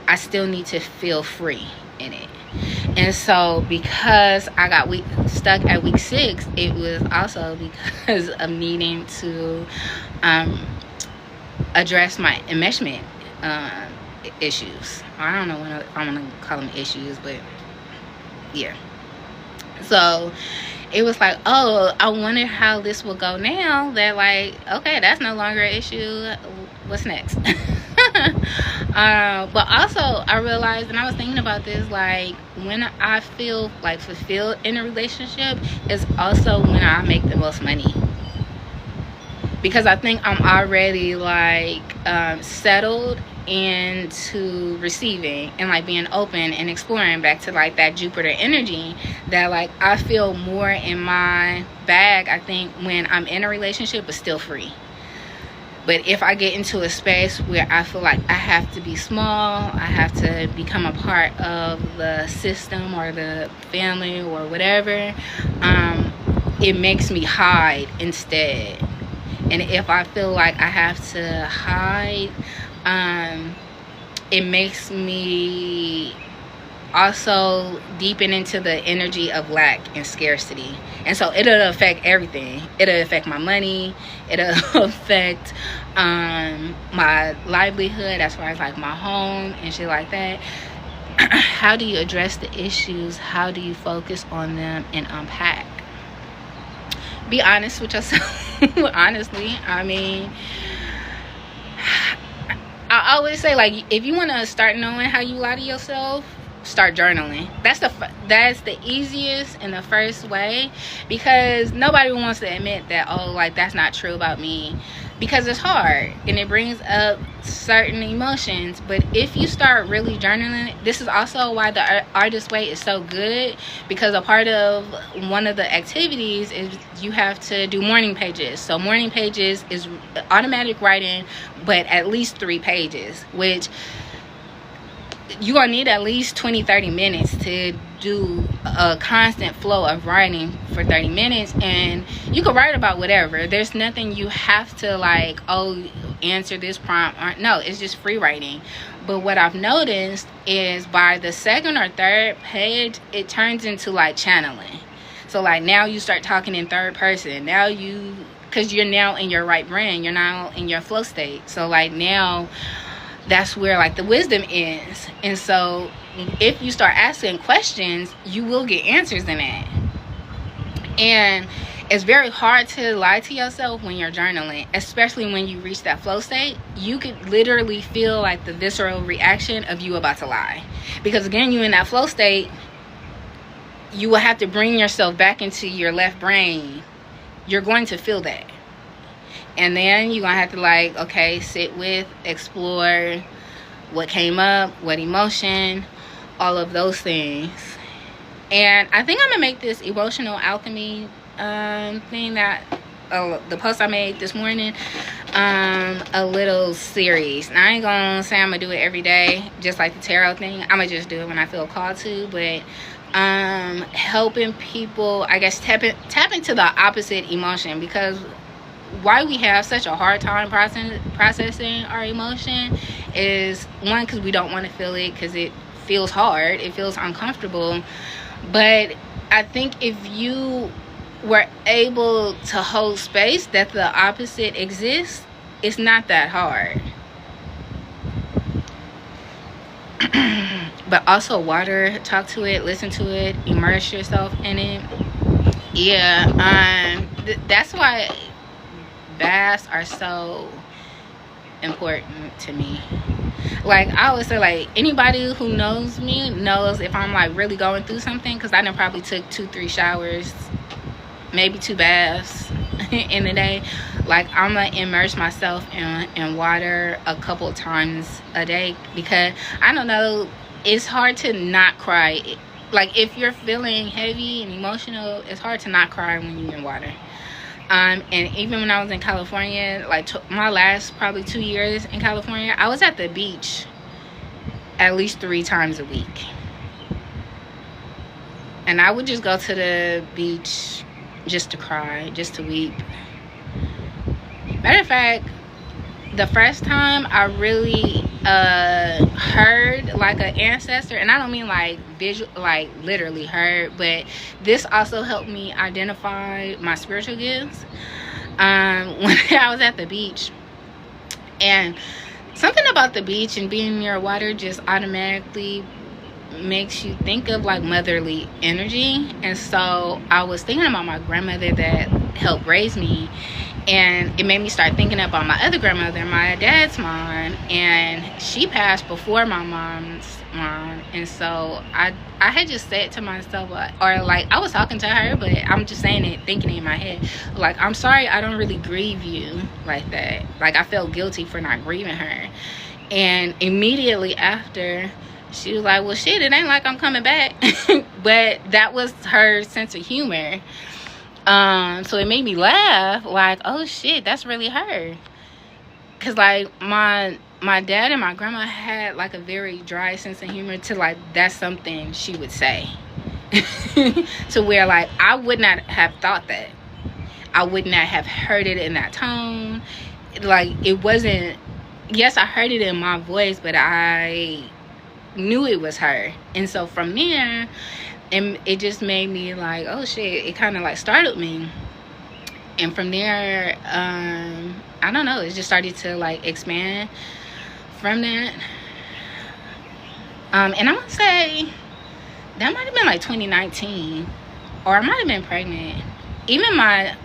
I still need to feel free in it. And so because I got stuck at week 6, it was also because of needing to address my enmeshment issues. I don't know if I want to call them issues, but yeah. So it was like, oh, I wonder how this will go now that like, okay, that's no longer an issue. What's next? But also I realized, and I was thinking about this, like when I feel like fulfilled in a relationship is also when I make the most money, because I think I'm already like settled into receiving and like being open and exploring, back to like that Jupiter energy, that like I feel more in my bag, I think, when I'm in a relationship but still free. But if I get into a space where I feel like I have to be small, I have to become a part of the system or the family or whatever, it makes me hide instead. And if I feel like I have to hide, it makes me also deepen into the energy of lack and scarcity. And so it'll affect everything. It'll affect my money. It'll affect my livelihood as far as like my home and shit like that. How do you address the issues? How do you focus on them and unpack? Be honest with yourself. Honestly, I mean, I always say, like, if you want to start knowing how you lie to yourself, start journaling. That's the easiest and the first way, because nobody wants to admit that, oh, like, that's not true about me, because it's hard and it brings up certain emotions. But if you start really journaling, this is also why the Artist Way is so good, because a part of one of the activities is you have to do morning pages. So morning pages is automatic writing, but at least 3 pages, which you're gonna need at least 20-30 minutes to do a constant flow of writing for 30 minutes. And you can write about whatever. There's nothing you have to, like, oh, answer this prompt, or no, it's just free writing. But what I've noticed is by the 2nd or 3rd page, it turns into like channeling. So like now you start talking in 3rd person. Now because you're now in your right brain, you're now in your flow state. So like now that's where like the wisdom is. And so if you start asking questions, you will get answers in that. And it's very hard to lie to yourself when you're journaling, especially when you reach that flow state. You could literally feel like the visceral reaction of you about to lie, because again, you in that flow state, you will have to bring yourself back into your left brain. You're going to feel that. And then you're going to have to, like, okay, sit with, explore what came up, what emotion, all of those things. And I think I'm going to make this emotional alchemy thing that, the post I made this morning, a little series. Now, I ain't going to say I'm going to do it every day, just like the tarot thing. I'm going to just do it when I feel called to. But helping people, I guess, tap into the opposite emotion, because why we have such a hard time processing our emotion is, one, because we don't want to feel it, because it feels hard, it feels uncomfortable. But I think if you were able to hold space that the opposite exists, it's not that hard. But also water, talk to it, listen to it, immerse yourself in it. Yeah, that's why baths are so important to me. Like, I always say, like, anybody who knows me knows if I'm like really going through something, because I done probably took 2-3 showers, maybe 2 baths in a day. Like, I'm gonna immerse myself in water a couple times a day, because I don't know, it's hard to not cry. Like, if you're feeling heavy and emotional, it's hard to not cry when you're in water. And even when I was in California, like my last probably 2 years in California, I was at the beach at least 3 times a week. And I would just go to the beach just to cry, just to weep. Matter of fact, the first time I really heard like an ancestor, and I don't mean like visual, like literally heard, but this also helped me identify my spiritual gifts, when I was at the beach. And something about the beach and being near water just automatically makes you think of like motherly energy. And so I was thinking about my grandmother that helped raise me, and it made me start thinking about my other grandmother, my dad's mom, and she passed before my mom's mom. And so I had just said to myself, or like I was talking to her, but I'm just saying it, thinking it in my head, like, I'm sorry I don't really grieve you like that. Like, I felt guilty for not grieving her. And immediately after, she was like, well, shit, it ain't like I'm coming back. But that was her sense of humor. So it made me laugh, like, oh shit, that's really her. Cause like my dad and my grandma had like a very dry sense of humor, to like, that's something she would say. To where like I would not have thought that. I would not have heard it in that tone. Like, it wasn't, yes, I heard it in my voice, but knew it was her. And so from there, and it just made me like, oh shit, it kind of like startled me. And from there, I don't know, it just started to like expand from that. And I want to say that might have been like 2019, or I might have been pregnant. Even my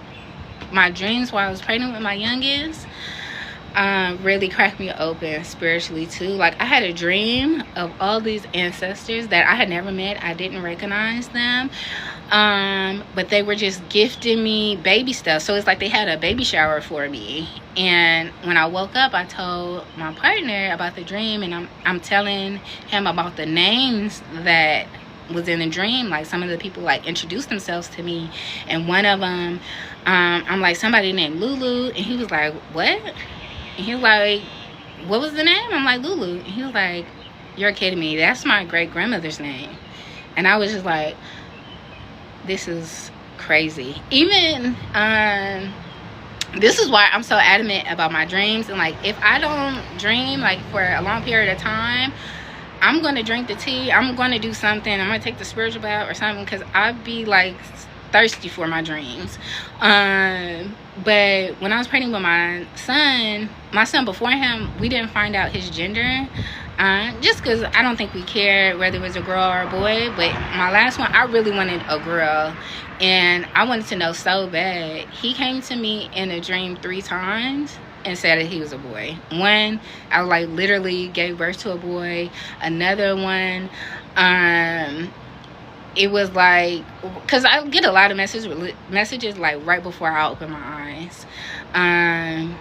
dreams while I was pregnant with my youngest really cracked me open spiritually too. Like, I had a dream of all these ancestors that I had never met. I didn't recognize them, but they were just gifting me baby stuff. So it's like they had a baby shower for me. And when I woke up, I told my partner about the dream, and I'm telling him about the names that was in the dream. Like, some of the people like introduced themselves to me, and one of them, I'm like, somebody named Lulu, and he was like, what? And he was like, what was the name? I'm like, Lulu. And he was like, you're kidding me, that's my great grandmother's name. And I was just like, this is crazy. Even this is why I'm so adamant about my dreams. And like, if I don't dream like for a long period of time, I'm going to drink the tea, I'm going to do something, I'm going to take the spiritual bath or something, because I'd be like thirsty for my dreams. But when I was pregnant with my son before him, we didn't find out his gender, just because I don't think we cared whether it was a girl or a boy. But my last one, I really wanted a girl, and I wanted to know so bad. He came to me in a dream 3 times and said that he was a boy. One, I like literally gave birth to a boy. Another one, it was like, because I get a lot of messages like right before I open my eyes, and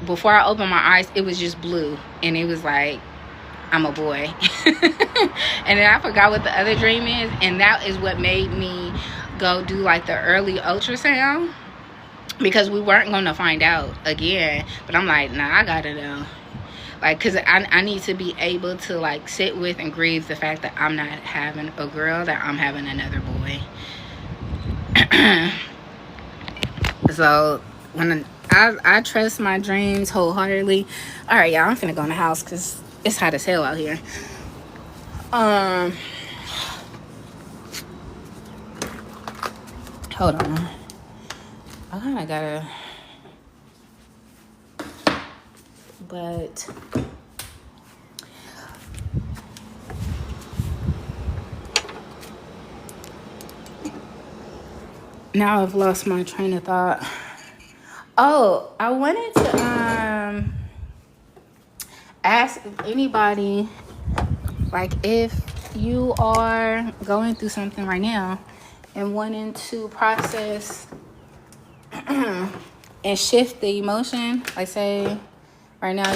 before I opened my eyes, it was just blue, and it was like, I'm a boy. And then I forgot what the other dream is, and that is what made me go do like the early ultrasound, because we weren't going to find out again. But I'm like, nah, I gotta know. Like, because I need to be able to like sit with and grieve the fact that I'm not having a girl, that I'm having another boy. So when I trust my dreams wholeheartedly. All right, y'all, I'm finna go in the house because it's hot as hell out here. Hold on, I kind of gotta, but now I've lost my train of thought. Oh, I wanted to ask anybody, like, if you are going through something right now and wanting to process and shift the emotion. Like, say right now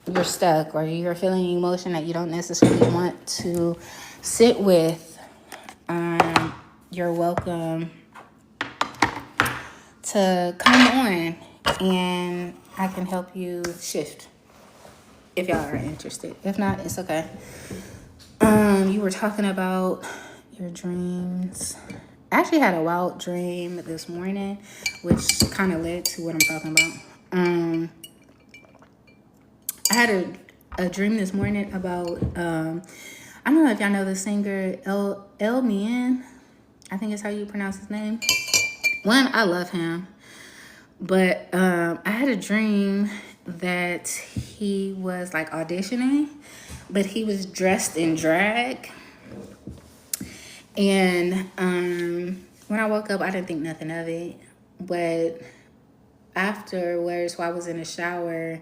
you're stuck, or you're feeling an emotion that you don't necessarily want to sit with. You're welcome to come on, and I can help you shift if y'all are interested. If not, it's okay. You were talking about your dreams. I actually had a wild dream this morning, which kind of led to what I'm talking about. I had a dream this morning about, I don't know if y'all know the singer El Mien. I think it's how you pronounce his name. One, I love him. But I had a dream that he was like auditioning, but he was dressed in drag. And when I woke up, I didn't think nothing of it. But afterwards, while I was in the shower,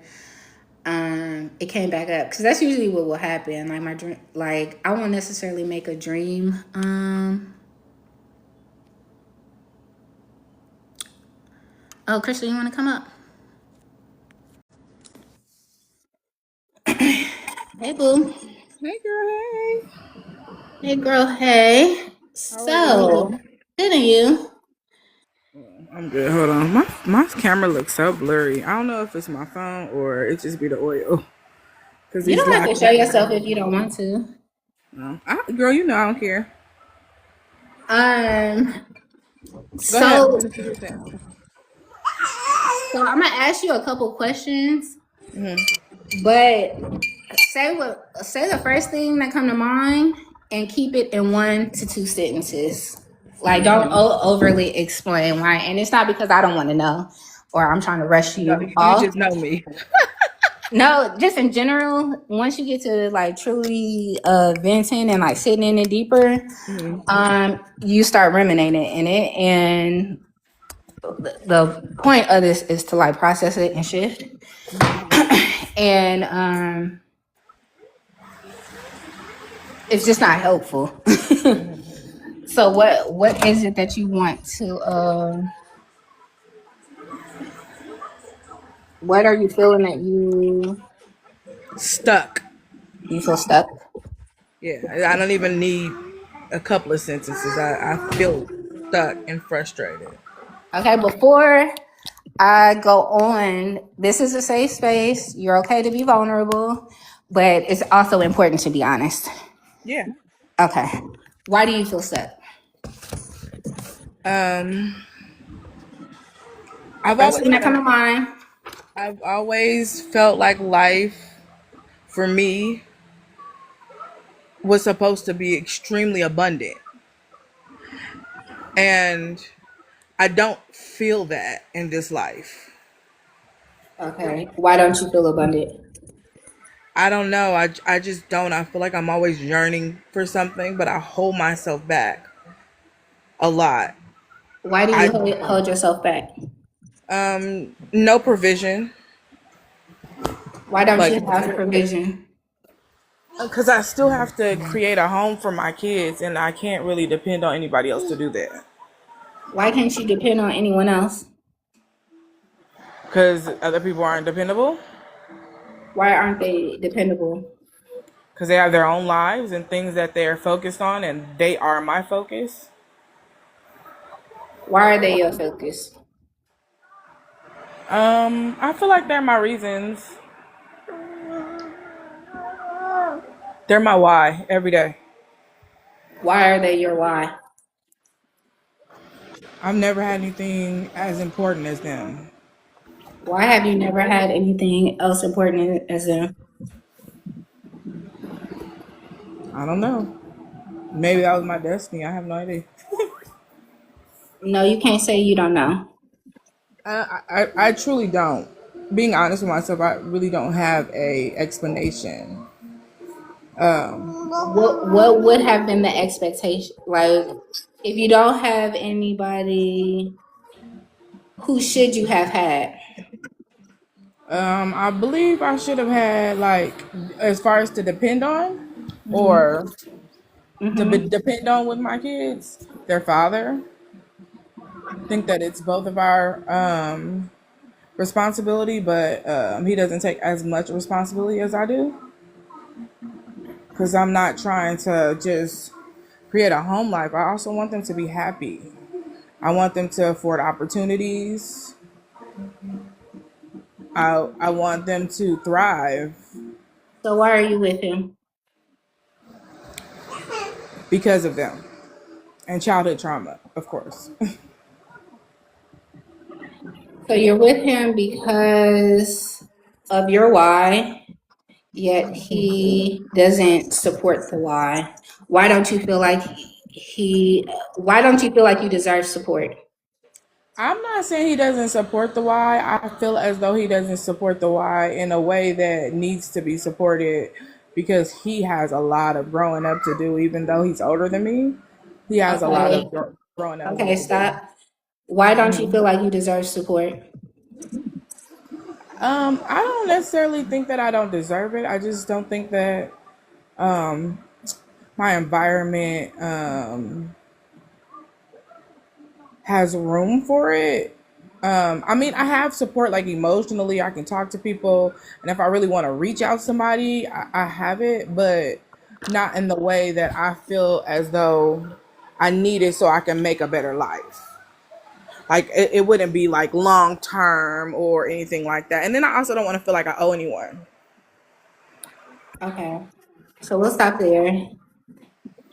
it came back up, because that's usually what will happen. Like, my dream, like, I won't necessarily make a dream. Oh, Crystal, you want to come up? Hey, boo. Hey girl, hey. Hey, girl. Hey. How are you? So, good and you? I'm good. Hold on. My camera looks so blurry. I don't know if it's my phone or it just be the oil. Cause You these don't have to lights. show yourself if you don't want to. No. Girl, you know I don't care. Um. Go ahead. So, Finish what you're saying. I'm gonna ask you a couple questions, Hmm. but Say the first thing that come to mind and keep it in 1 to 2 sentences. Like don't overly explain why. And it's not because I don't want to know or I'm trying to rush No, you you off. just know me. No, just in general, once you get to like truly venting and like sitting in it deeper, Mhm. you start ruminating in it, and the point of this is to like process it and shift. And it's just not helpful. So what is it that you want to what are you feeling that Stuck. you feel stuck? Yeah, I don't even need a couple of sentences. I feel stuck and frustrated. Okay, before I go on, this is a safe space. You're okay to be vulnerable, but it's also important to be honest. Yeah. Okay. Why do you feel stuck? Um, I've First always thing that had come a, to mind. I've always felt like life for me was supposed to be extremely abundant. And I don't feel that in this life. Okay. Why don't you feel abundant? I don't know. I just don't. I feel like I'm always yearning for something, but I hold myself back a lot. Why do you I hold yourself back? no provision, Why don't like you have provision? because I still have to create a home for my kids, and I can't really depend on anybody else to do that. Why can't you depend on anyone else? Because other people aren't dependable. Why aren't they dependable? Because they have their own lives and things that they're focused on, and they are my focus. Why are they your focus? I feel like they're my reasons. They're my why every day. Why are they your why? I've never had anything as important as them. Why have you never had anything else important as them? I don't know. Maybe that was my destiny. I have no idea. No, you can't say you don't know. I truly don't. Being honest with myself, I really don't have a explanation. What would have been the expectation? Like, if you don't have anybody, who should you have had? I believe I should have had like as far as to depend on, or depend on with my kids, their father. I think that it's both of our responsibility, but he doesn't take as much responsibility as I do. Because I'm not trying to just create a home life. I also want them to be happy. I want them to afford opportunities. I want them to thrive So why are you with him? because of them and childhood trauma, of course. So you're with him because of your why, yet he doesn't support the why. Why don't you feel like why don't you feel like you deserve support? I'm not saying he doesn't support the why. I feel as though he doesn't support the why in a way that needs to be supported because he has a lot of growing up to do, even though he's older than me. He has a lot Okay. of growing up Okay, to do. stop. Why don't you feel like you deserve support? I don't necessarily think that I don't deserve it. I just don't think that my environment has room for it. I mean, I have support like emotionally. I can talk to people, and if I really want to reach out to somebody, I have it, but not in the way that I feel as though I need it so I can make a better life. Like it wouldn't be like long term or anything like that. And then I also don't want to feel like I owe anyone. Okay. So we'll stop there.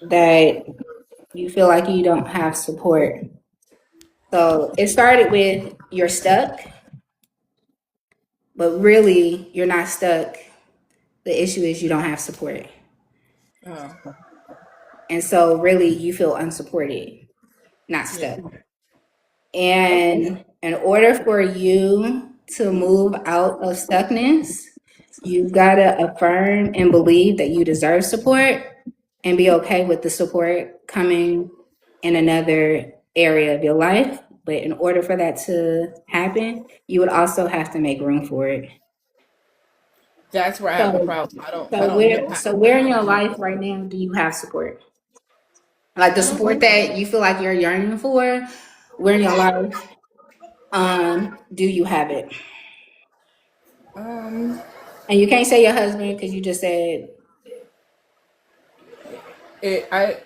That you feel like you don't have support. So it started with you're stuck, but really you're not stuck. The issue is you don't have support. Oh, And so really you feel unsupported, not yeah. stuck. Okay. And in order for you to move out of stuckness, you gotta affirm and believe that you deserve support and be okay with the support coming in another area of your life. But in order for that to happen, you would also have to make room for it. That's where I have the So, problem. so where in your life right now do you have support? Like the support that you feel like you're yearning for, where in your life do you have it? um, And you can't say your husband because you just said, it, I,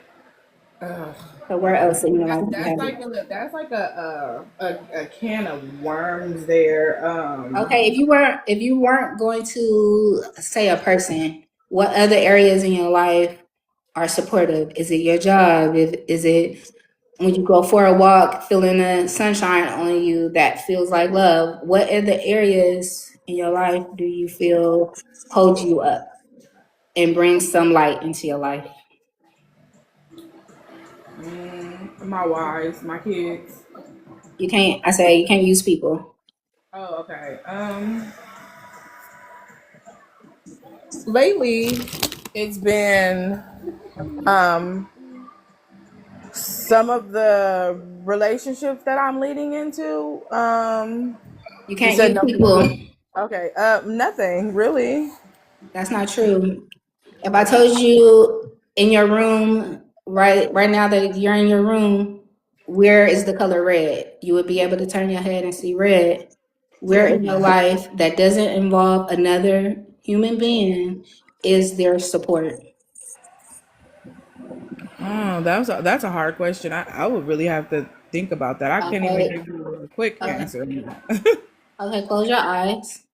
uh, so where else in your life do you that's have like it? a can of worms there. Okay, if you weren't going to say a person, what other areas in your life are supportive? Is it your job? Is it when you go for a walk, feeling the sunshine on you that feels like love? What other areas in your life do you feel hold you up and bring some light into your life? My wives, my kids. I say you can't use people. Oh, okay. Lately, it's been um some of the relationships that I'm leading into. You You can't said use no people. people. Okay. Nothing really. That's not true. If I told you in your room right now that you're in your room, where is the color red? You would be able to turn your head and see red. Where in your life that doesn't involve another human being is there support? Oh, that's a hard question. I would really have to think about that. I can't even Okay. give you a quick Okay. answer. Okay, close your eyes.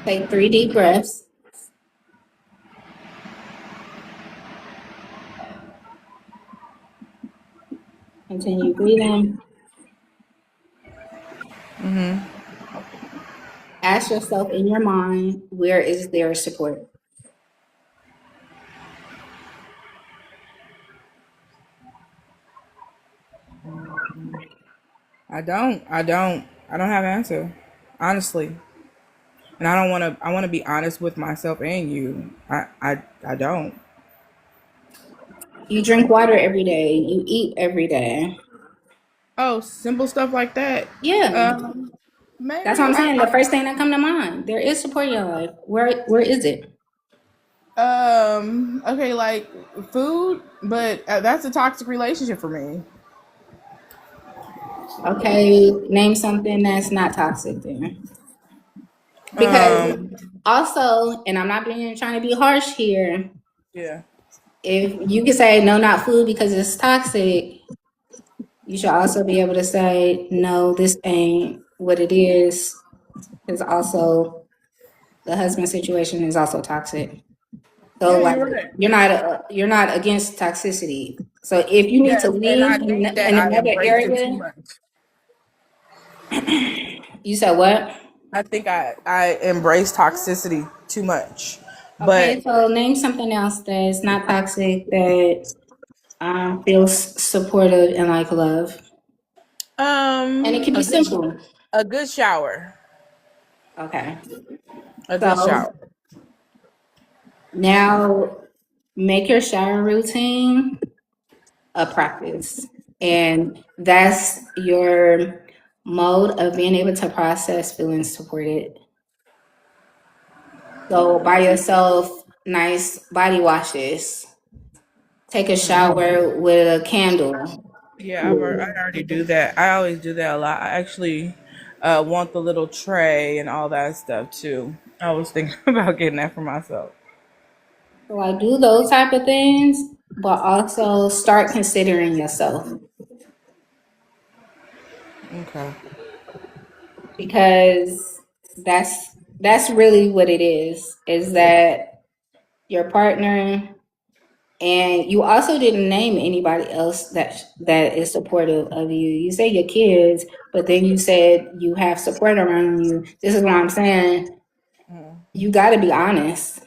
Take 3 deep breaths. Continue breathing. Ask yourself in your mind, where is there support? I don't have an answer, honestly. And I don't want to. I want to be honest with myself and you. I don't. You drink water every day. You eat every day. Oh, simple stuff like that. Yeah, that's what Maybe I'm saying. The first thing that come to mind. There is support in your life. Where is it? okay, like food, but that's a toxic relationship for me. Okay, name something that's not toxic then. Because Um, also, and I'm not being trying to be harsh here, yeah. if you can say no, not food because it's toxic, you should also be able to say no, this ain't what it is. Because also the husband situation is also toxic. So Yeah, like you're right. you're not against toxicity. So if you need to Yes, and I leave think that in I another embraced it too area, much. you said what? I think I embrace toxicity too much, but Okay, so name something else that's not toxic that feels supportive and like love, and it can be a simple. a good shower, Okay, a good so shower. now make your shower routine a practice, and that's your mode of being able to process feeling supported. So buy yourself nice body washes. Take a shower with a candle. Yeah, I already do that. I always do that a lot. I actually want the little tray and all that stuff too. I was thinking about getting that for myself. So I do those type of things, but also start considering yourself Okay. because that's really what it is that your partner. And you also didn't name anybody else that is supportive of you. You say your kids, but then you said you have support around you. This is what I'm saying. You got to be honest.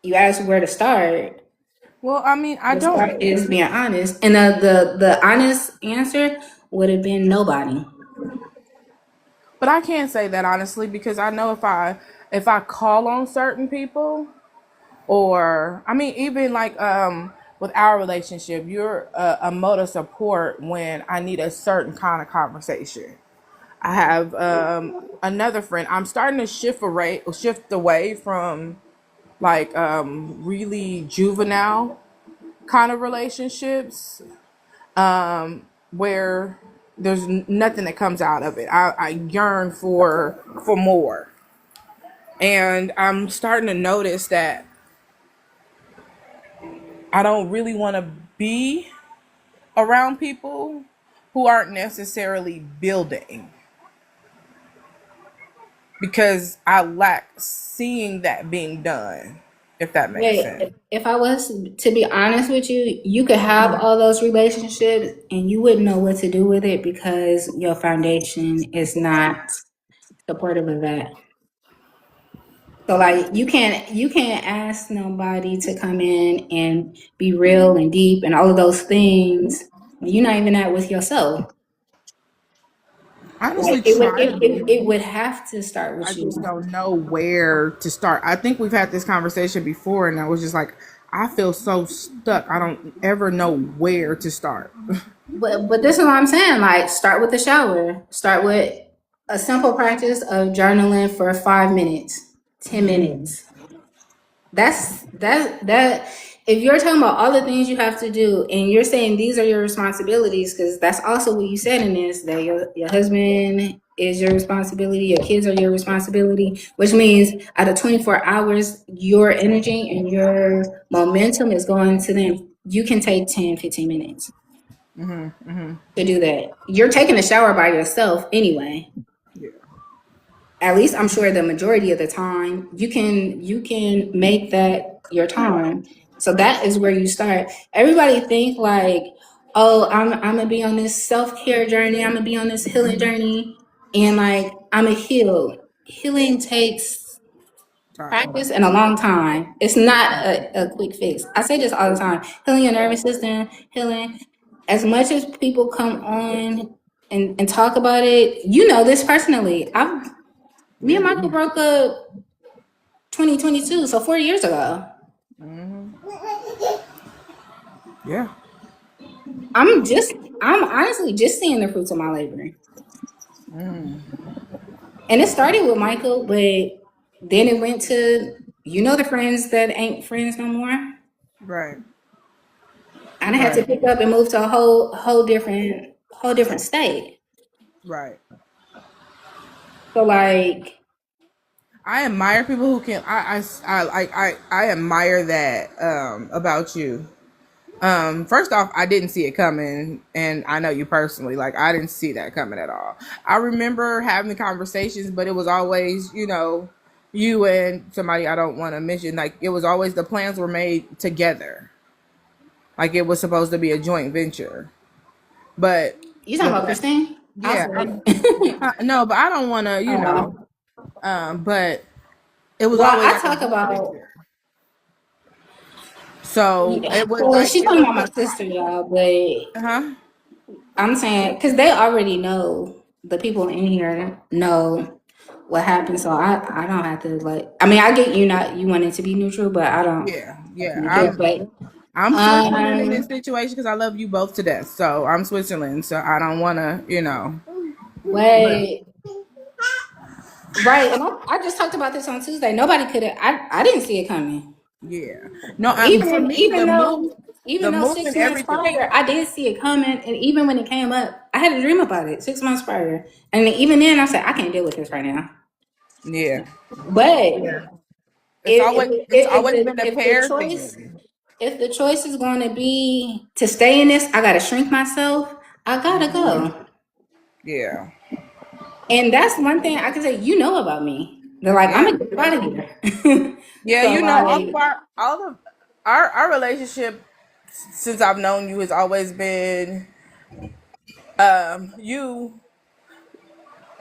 You ask where to start. Well, I mean, I The don't, start is being honest, and the honest answer would have been nobody. but I can't say that honestly because I know if I call on certain people, or I mean, even like with our relationship, you're a mode of support when I need a certain kind of conversation. I have another friend. I'm starting to shift away from like really juvenile kind of relationships, where there's nothing that comes out of it. I yearn for more, and I'm starting to notice that I don't really want to be around people who aren't necessarily building, because I lack seeing that being done, if that makes Wait, sense. if I was to be honest with you, you could have all those relationships and you wouldn't know what to do with it because your foundation is not supportive of that. So like you can't ask nobody to come in and be real and deep and all of those things when you're not even at with yourself. I Like honestly try to be. it would have to start I with just you. don't know where to start. I think we've had this conversation before, and I was just like, I feel so stuck. I don't ever know where to start. But this is what I'm saying. Like start with the shower. Start with a simple practice of journaling for 5 minutes, 10 minutes. That if you're talking about all the things you have to do and you're saying these are your responsibilities, because that's also what you said in this, that your husband is your responsibility, your kids are your responsibility, which means out of 24 hours, your energy and your momentum is going to them. You can take 10, 15 minutes to do that. You're taking a shower by yourself anyway. Yeah. At least I'm sure the majority of the time you can make that your time. So that is where you start. Everybody think like, oh, I'm gonna be on this self-care journey, I'm gonna be on this healing journey, and like I'm a heal. Healing takes Time. practice and a long time. It's not a quick fix. I say this all the time. Healing your nervous system, healing. As much as people come on and talk about it, you know this personally. Me and Yeah. Michael broke up 2022, so 4 years ago. Yeah. I'm honestly just seeing the fruits of my labor. And it started with Michael, but then it went to, the friends that ain't friends no more. Right. And I had to Right. pick up and move to a whole different state. Right. So like, I admire people who can. I admire that about you. First off, I didn't see it coming, and I know you personally. Like, I didn't see that coming at all. I remember having conversations, but it was always, you and somebody I don't want to mention. Like, it was always the plans were made together. Like, it was supposed to be a joint venture. But you talking the about Christine? I'll yeah, say. no, but I don't want to, Oh. But it was Well, always I like a talk joint about, venture. So yeah. it was Well, like she's it talking was about my the sister, y'all, but huh. I'm saying because they already know, the people in here know what happened, so I don't have to like. I mean, I get you not you wanting to be neutral, but I don't Yeah, yeah. really care. But I'm Switzerland in this um, situation because I love you both to death. So I'm Switzerland. So I don't want to. But wait, right? And I just talked about this on Tuesday. Nobody could have. I didn't see it coming. yeah, no. For Even me, even though even the though move, six and months everything. prior, I did see it coming, and even when it came up, I had a dream about it 6 months prior, and even then, I said I can't deal with this right now. Yeah, But yeah. It's always been a if the pair choice thing. if the choice is going to be to stay in this, I gotta shrink myself. I gotta go, Yeah, and that's one thing I can say. You know about me. They're like, I'm yeah, gonna get out of here. yeah. So like, All of our relationship since I've known you has always been you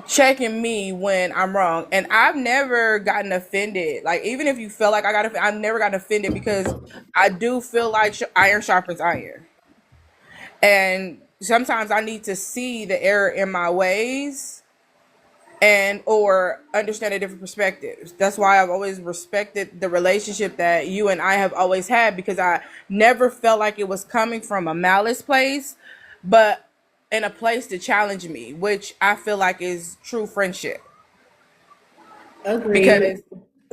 checking me when I'm wrong. And I've never gotten offended. Like, even if you felt like I got offended, I've never gotten offended because I do feel like iron sharpens iron. And sometimes I need to see the error in my ways and or understand a different perspective. That's why I've always respected the relationship that you and I have always had, because I never felt like it was coming from a malice place, but in a place to challenge me, which I feel like is true friendship. Agreed. Because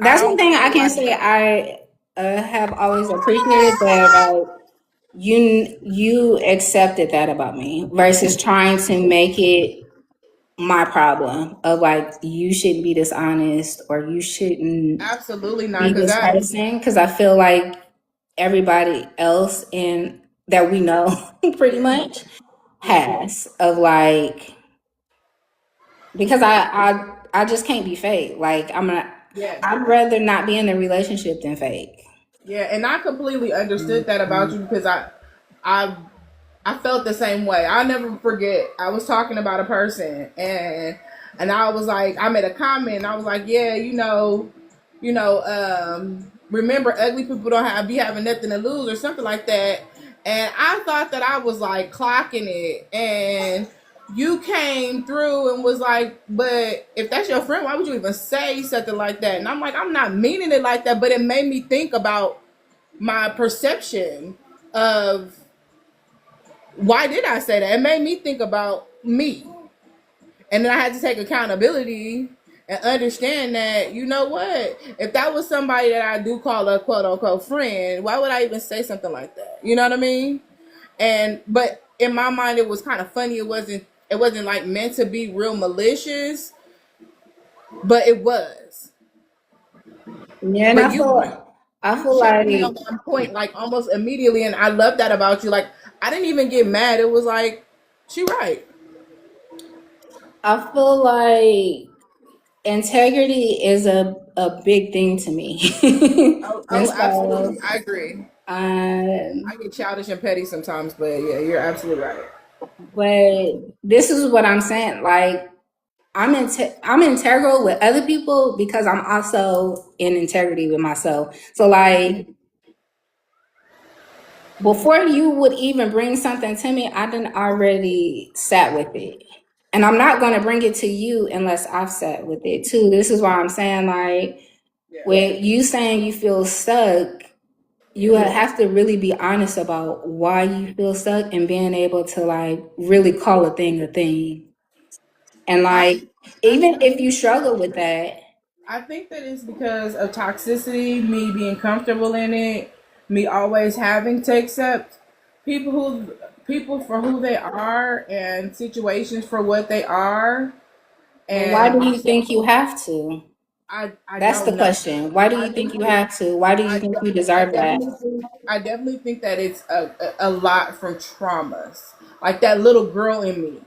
I That's one don't thing I feel can like say I have always appreciated that you accepted that about me versus trying to make it my problem of like you shouldn't be dishonest or you shouldn't absolutely not, be because this that person because I feel like everybody else in that we know pretty much has of like because I just can't be fake. Like I'm not. yeah. I'd rather not be in a relationship than fake. Yeah, and I completely understood that about you, because I I felt the same way. I'll never forget. I was talking about a person, and I was like, I made a comment. And I was like, yeah, remember, ugly people don't have be having nothing to lose or something like that. And I thought that I was like clocking it, and you came through and was like, but if that's your friend, why would you even say something like that? And I'm like, I'm not meaning it like that, but it made me think about my perception of why did I say that? It made me think about me. And then I had to take accountability and understand that, you know what? If that was somebody that I do call a quote unquote friend, why would I even say something like that? You know what I mean? And but in my mind it was kind of funny. It wasn't like meant to be real malicious, but it was. Yeah, and But I you feel checked me like on that point like almost immediately, and I love that about you. Like, I didn't even get mad. It was like, she right. I feel like integrity is a big thing to me. Oh, And oh, so absolutely. I agree. um I get childish and petty sometimes, but yeah, you're absolutely right. but this is what I'm saying. Like I'm integral with other people because I'm also in integrity with myself. So like before you would even bring something to me, I done already sat with it. And I'm not going to bring it to you unless I've sat with it too. This is why I'm saying, like, Yeah. with you saying you feel stuck, you have to really be honest about why you feel stuck and being able to, like, really call a thing a thing. And, I like, I even think if you struggle with that, I think that it's because of toxicity, me being comfortable in it, me always having to accept people who people for who they are and situations for what they are. why And do you think you have to? I That's the don't know. question. Why do I you think think you have to? Why do you I, think you I deserve that? definitely think that it's a lot from traumas. Like that little girl in me.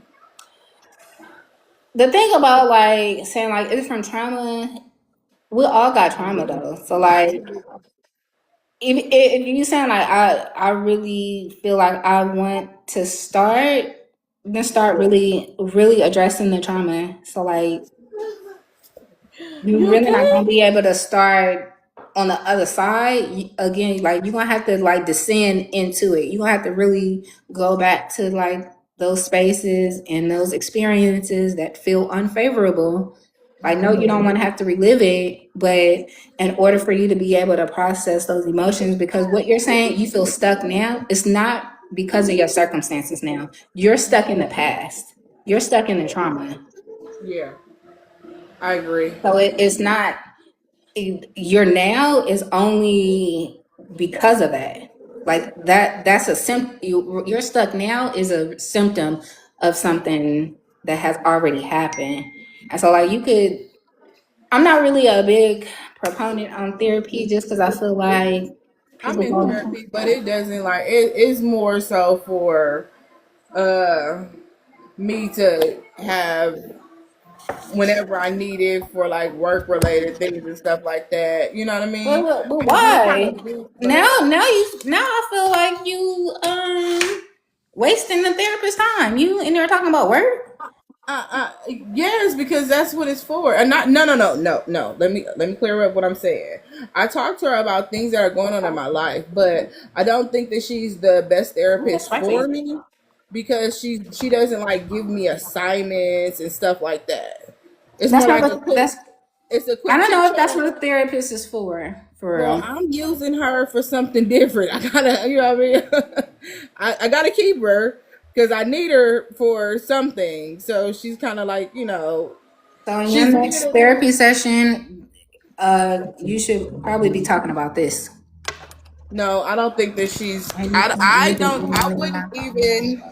The thing about like saying like it's from trauma, we all got trauma though. So like Absolutely. if you saying like I really feel like I want to start, then start really addressing the trauma. So like you You really not okay? gonna be able to start on the other side again. Like you're gonna have to like descend into it. You're gonna have to really go back to like those spaces and those experiences that feel unfavorable. I know you don't want to have to relive it, but in order for you to be able to process those emotions, because what you're saying, you feel stuck now, it's not because of your circumstances now. You're stuck in the past. You're stuck in the trauma. Yeah, I agree. So it's not your now is only because of that. Like that's a you're stuck now is a symptom of something that has already happened. And so like you could I'm not really a big proponent on therapy just because I feel like I'm people in go therapy, but it doesn't like it's more so for uh me to have whenever I need it for like work related things and stuff like that. You know what I mean? but And we're kind why? of big. Go ahead. Now I feel like you wasting the therapist's time. You in there talking about work? Yes, because that's what it's for. And not no no no no no. Let me clear up what I'm saying. I talked to her about things that are going on in my life, but I don't think that she's the best Ooh, that's therapist for spicy. me because she doesn't like give me assignments and stuff like that. It's That's more not like a what quick. that's. It's a I quick don't chit know if that's chat. what a therapist is for Well, real. I'm using her for something different. I gotta, you know what I mean? I gotta keep her because I need her for something. So she's kind of like, So in your she's next muted. therapy session, you should probably be talking about this. No, I don't think that she's. Maybe I don't. I wouldn't even.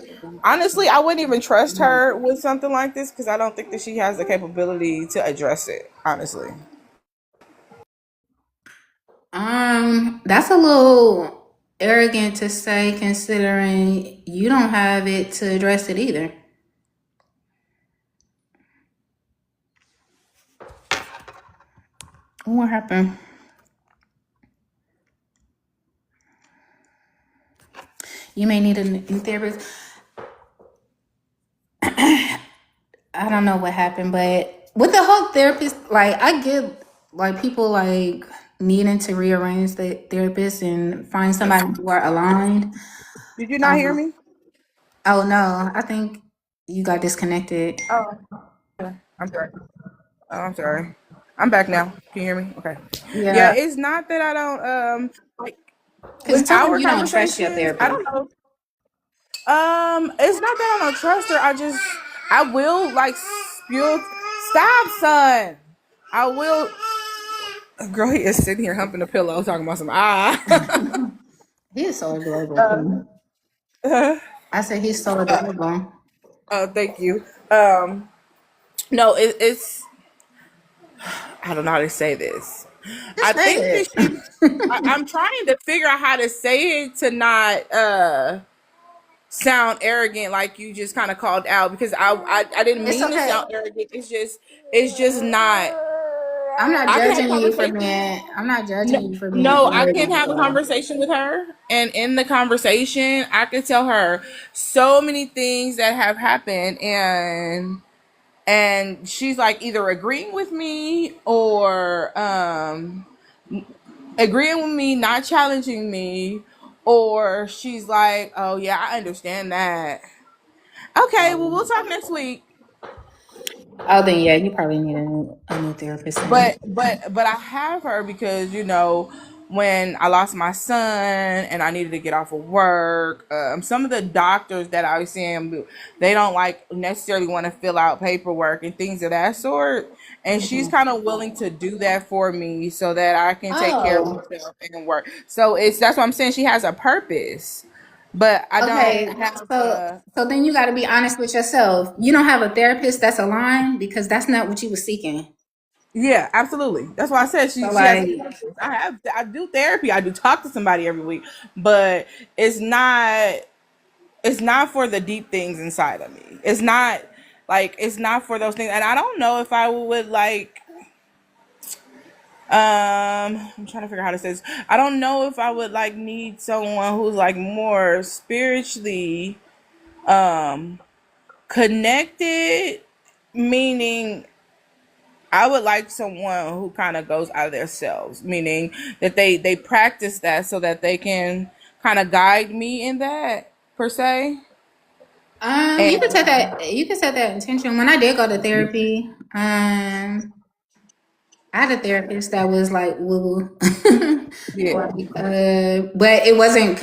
Honestly, I wouldn't even trust her with something like this because I don't think that she has the capability to address it. Honestly. That's a little arrogant to say, considering you don't have it to address it either. What happened? You may need a new therapist. I don't know what happened, but with the whole therapist, like I get like people like needing to rearrange the therapist and find somebody who are aligned. Did you not hear Um, me? oh no, I think you got disconnected. Oh, okay. I'm sorry. Oh, I'm sorry. I'm back now. Can you hear me? Okay. Yeah, Yeah, it's not that I don't like because with it sounds like our you don't trust your conversations, I therapist. don't know. It's not that I don't trust her. I will like spew. Stop, son. I will. Girl, he is sitting here humping the pillow, talking about some He is so adorable too. I said he's so adorable. Oh, thank you. No, it's. I don't know how to say this. I Just say think that it. I'm trying to figure out how to say it to not sound arrogant like you just kind of called out because I didn't It's mean to okay. sound arrogant. It's just not. I'm not I can have judging you for conversations. being. I'm not No, judging you for being no, I can arrogant have at a all. conversation with her, and in the conversation, I could tell her so many things that have happened, and she's like either agreeing with me or agreeing with me, not challenging me, or she's like, "Oh yeah, I understand that." Okay, well we'll talk next week. Oh, then yeah, you probably need a new therapist then. But I have her because when I lost my son and I needed to get off of work, some of the doctors that I was seeing, they don't like necessarily want to fill out paperwork and things of that sort. And she's Mhm. kind of willing to do that for me so that I can take care of Oh, myself and work. So that's what I'm saying. She has a purpose, but I don't okay. have So then you got to be honest with yourself. You don't have a therapist that's aligned because that's not what you were seeking. Yeah, absolutely. That's why I said So she has a like, therapist. I do therapy. I do talk to somebody every week, but it's not for the deep things inside of me. It's not for those things. And I don't know if I would like I'm trying to figure out how to say this. I don't know if I would like need someone who's like more spiritually um connected, meaning I would like someone who kind of goes out of their selves, meaning that they practice that so that they can kind of guide me in that per se. you And could set that. You could set that intention. When I did go to therapy, I had a therapist that was like woo woo, yeah, but it wasn't.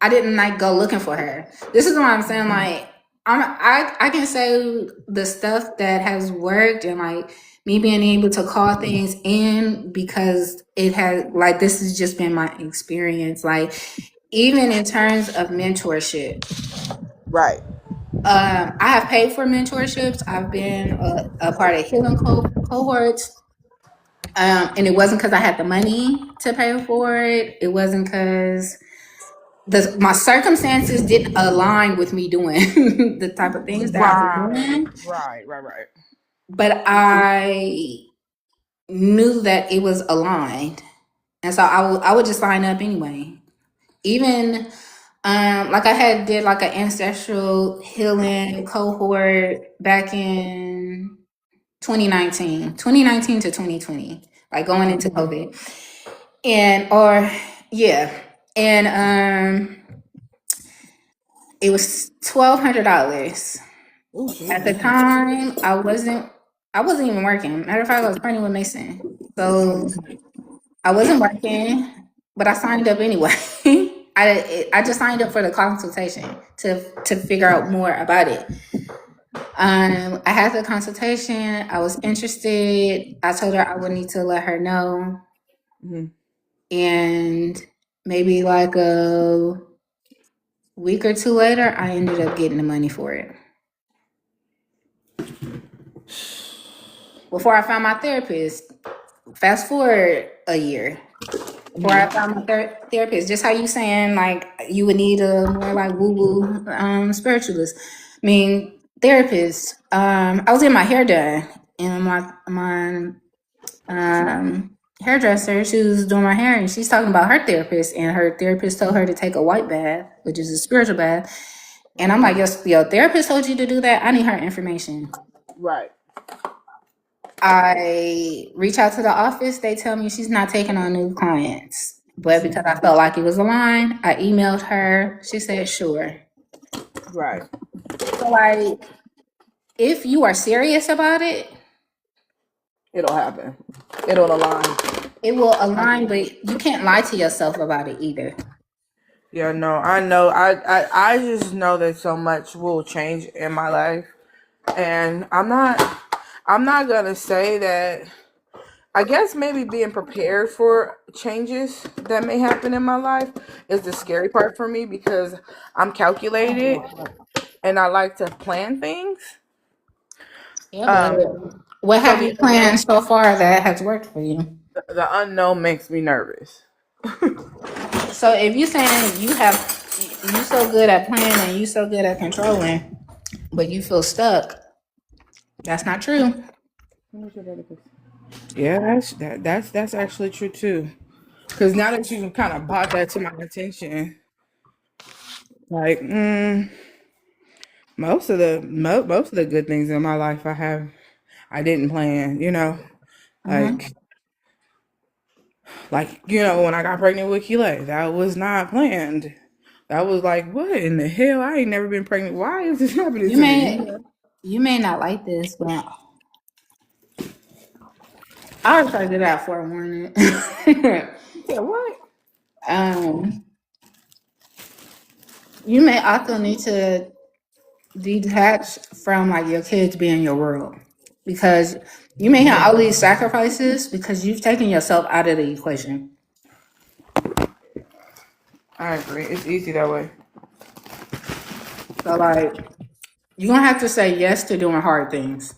I didn't like go looking for her. This is what I'm saying. Like I can say the stuff that has worked and like me being able to call things in because it has like this has just been my experience. Like even in terms of mentorship, right, I have paid for mentorships. I've been a part of healing cohorts. And it wasn't because I had the money to pay for it. It wasn't because my circumstances didn't align with me doing the type of things that I was right, doing. right. But I knew that it was aligned, and so I would just sign up anyway. Even Like I had did like an ancestral healing cohort back in 2019 to 2020, like going into COVID. Yeah. And it was $1,200. Oh, At the Jesus. time, I wasn't even working. Matter of fact, I was pregnant with Mason. So I wasn't working, but I signed up anyway. I just signed up for the consultation to figure out more about it. I had the consultation. I was interested. I told her I would need to let her know, Mhm. and maybe like a week or two later, I ended up getting the money for it. Before I found my therapist, fast forward a year. Before I found my therapist, just how you saying like you would need a more like woo woo spiritualist. I mean therapist. I was getting my hair done, and my hairdresser, she was doing my hair, and she's talking about her therapist, and her therapist told her to take a white bath, which is a spiritual bath. And I'm like, your therapist told you to do that? I need her information. Right. I reach out to the office. They tell me she's not taking on new clients. But because I felt like it was a line, I emailed her. She said, sure. Right. So, like, if you are serious about it, It'll happen. It'll align. it will align, but you can't lie to yourself about it either. Yeah, no, I know. I just know that so much will change in my life, and I'm not gonna say that. I guess maybe being prepared for changes that may happen in my life is the scary part for me because I'm calculated and I like to plan things. Yeah, but Um, what so have you planned so far that has worked for you? the unknown makes me nervous. So if you saying you so good at planning, you so good at controlling, but you feel stuck, that's not true. Yeah, that's actually true too. Because now that you kind of brought that to my attention, like most of the good things in my life I didn't plan. Mm-hmm. Like when I got pregnant with Keeley, that was not planned. That was like, what in the hell? I ain't never been pregnant. Why is this happening You to me? you may not like this, but I'll try to get out for a warning. Yeah, what? um, you may also need to detach from like your kids being your world because you may have all these sacrifices because you've taken yourself out of the equation. I agree. It's easy that way. So like you're gonna have to say yes to doing hard things.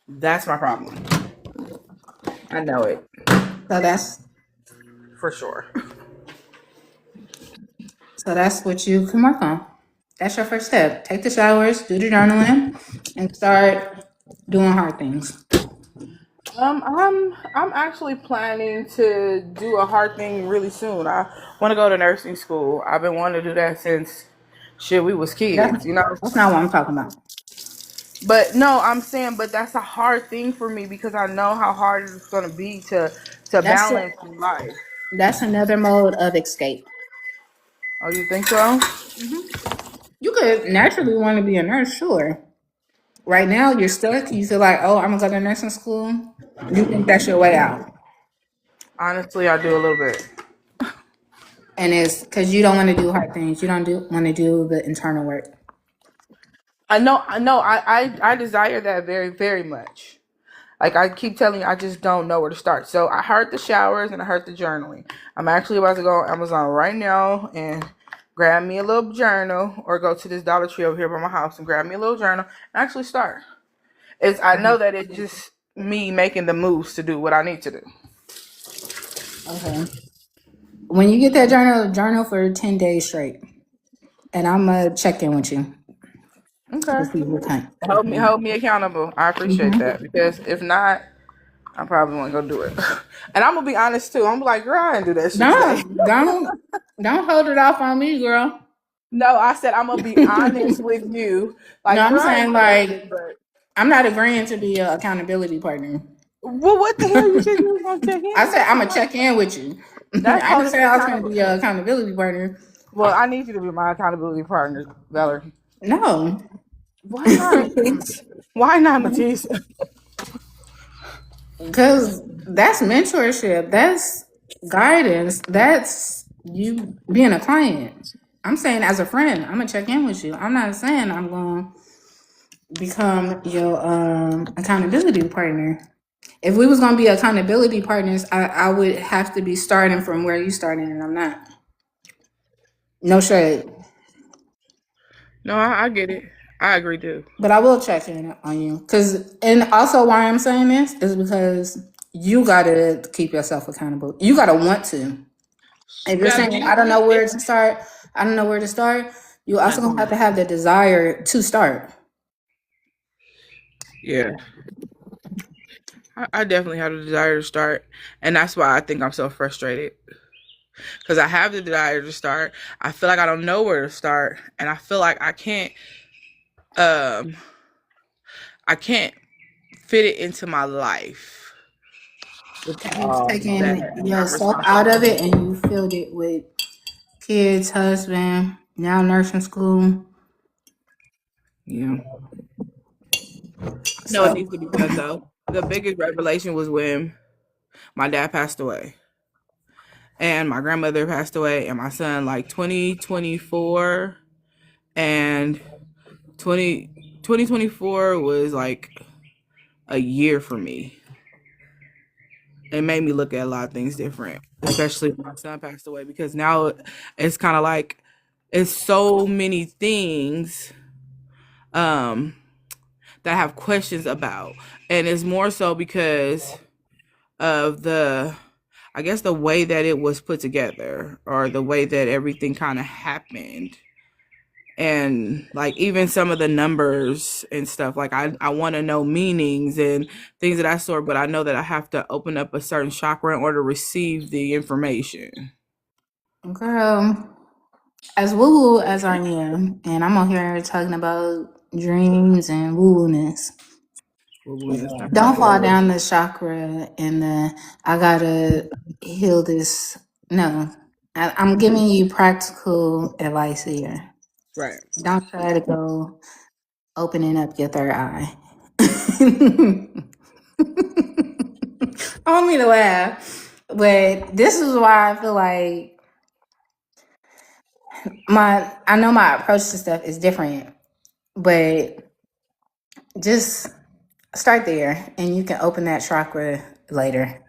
That's my problem. I know it So that's for sure. so that's what you can work on. That's your first step. Take the showers, do the journaling, and start doing hard things. I'm actually planning to do a hard thing really soon. I want to go to nursing school. I've been wanting to do that since shit we was That's, kids. that's not what I'm talking about. But no, I'm saying, but that's a hard thing for me because I know how hard it's gonna be to That's balance life. that's another mode of escape. Oh, you think so? You could naturally want to be a nurse, sure. Right now, you're stuck. You feel like, oh, I'm gonna go to nursing school. You think that's your way out, Honestly, I do a little bit. and it's because you don't want to do hard things. You don't want to do the internal work. I know. I desire that very, very much. Like I keep telling you, I just don't know where to start. So I heard the showers and I heard the journaling. I'm actually about to go on Amazon right now and grab me a little journal, or go to this Dollar Tree over here by my house and grab me a little journal and actually start. I know that it's just me making the moves to do what I need to do. Okay. When you get that journal for 10 days straight, and I'm gonna check in with you to Okay. see what time. Hold me accountable. I appreciate Mhm. that because if not, I probably won't go do it. And I'm gonna be honest too. I'm like, girl, I didn't do that shit today. Don't hold it off on me, girl. No, I said I'm gonna be honest with you. No, Like, I'm girl, I saying ain't do that like shit, but I'm not agreeing to be your accountability partner. well, what the hell you said you was gonna check in? I said I'm gonna check in with you. That's I didn't supposed to say be I was gonna be accountable. your accountability partner. Well, I need you to be my accountability partner, Valerie. No. Why not? Why not, Matisse? Because that's mentorship. That's guidance. That's you being a client. I'm saying as a friend, I'm gonna check in with you. I'm not saying I'm gonna become your accountability partner. If we was gonna be accountability partners, I would have to be starting from where you started, and I'm not. No shade, No, I get it. I agree too. but I will check in on you. Cause, and also why I'm saying this is because you gotta keep yourself accountable. You gotta want to. If you're Now, do saying you I don't know think where to start, I don't know where to start. You also gonna have to have the desire to start. Yeah, I definitely have the desire to start, and that's why I think I'm so frustrated. Because I have the desire to start. I feel like I don't know where to start, and I feel like um I can't fit it into my life with You've all taken that yourself out of it responsibility. and you filled it with kids, husband, now nursing school. Yeah. No, it So needs to be done though. The biggest revelation was when my dad passed away, and my grandmother passed away, and my son like 2024 and 2024 was like a year for me. It made me look at a lot of things different, especially when my son passed away, because now it's kind of like it's so many things um that I have questions about, and it's more so because of the, I guess, the way that it was put together, or the way that everything kind of happened, and like even some of the numbers and stuff. Like I want to know meanings and things of that sort, but I know that I have to open up a certain chakra in order to receive the information. girl, as woo woo as I am, and I'm on here talking about dreams and woo woo ness. Don't fall down the chakra and the I gotta heal this. No, I'm giving you practical advice here. Right. Don't try to go opening up your third eye. I don't mean to laugh, but this is why I feel like I know my approach to stuff is different, but just start there and you can open that chakra later.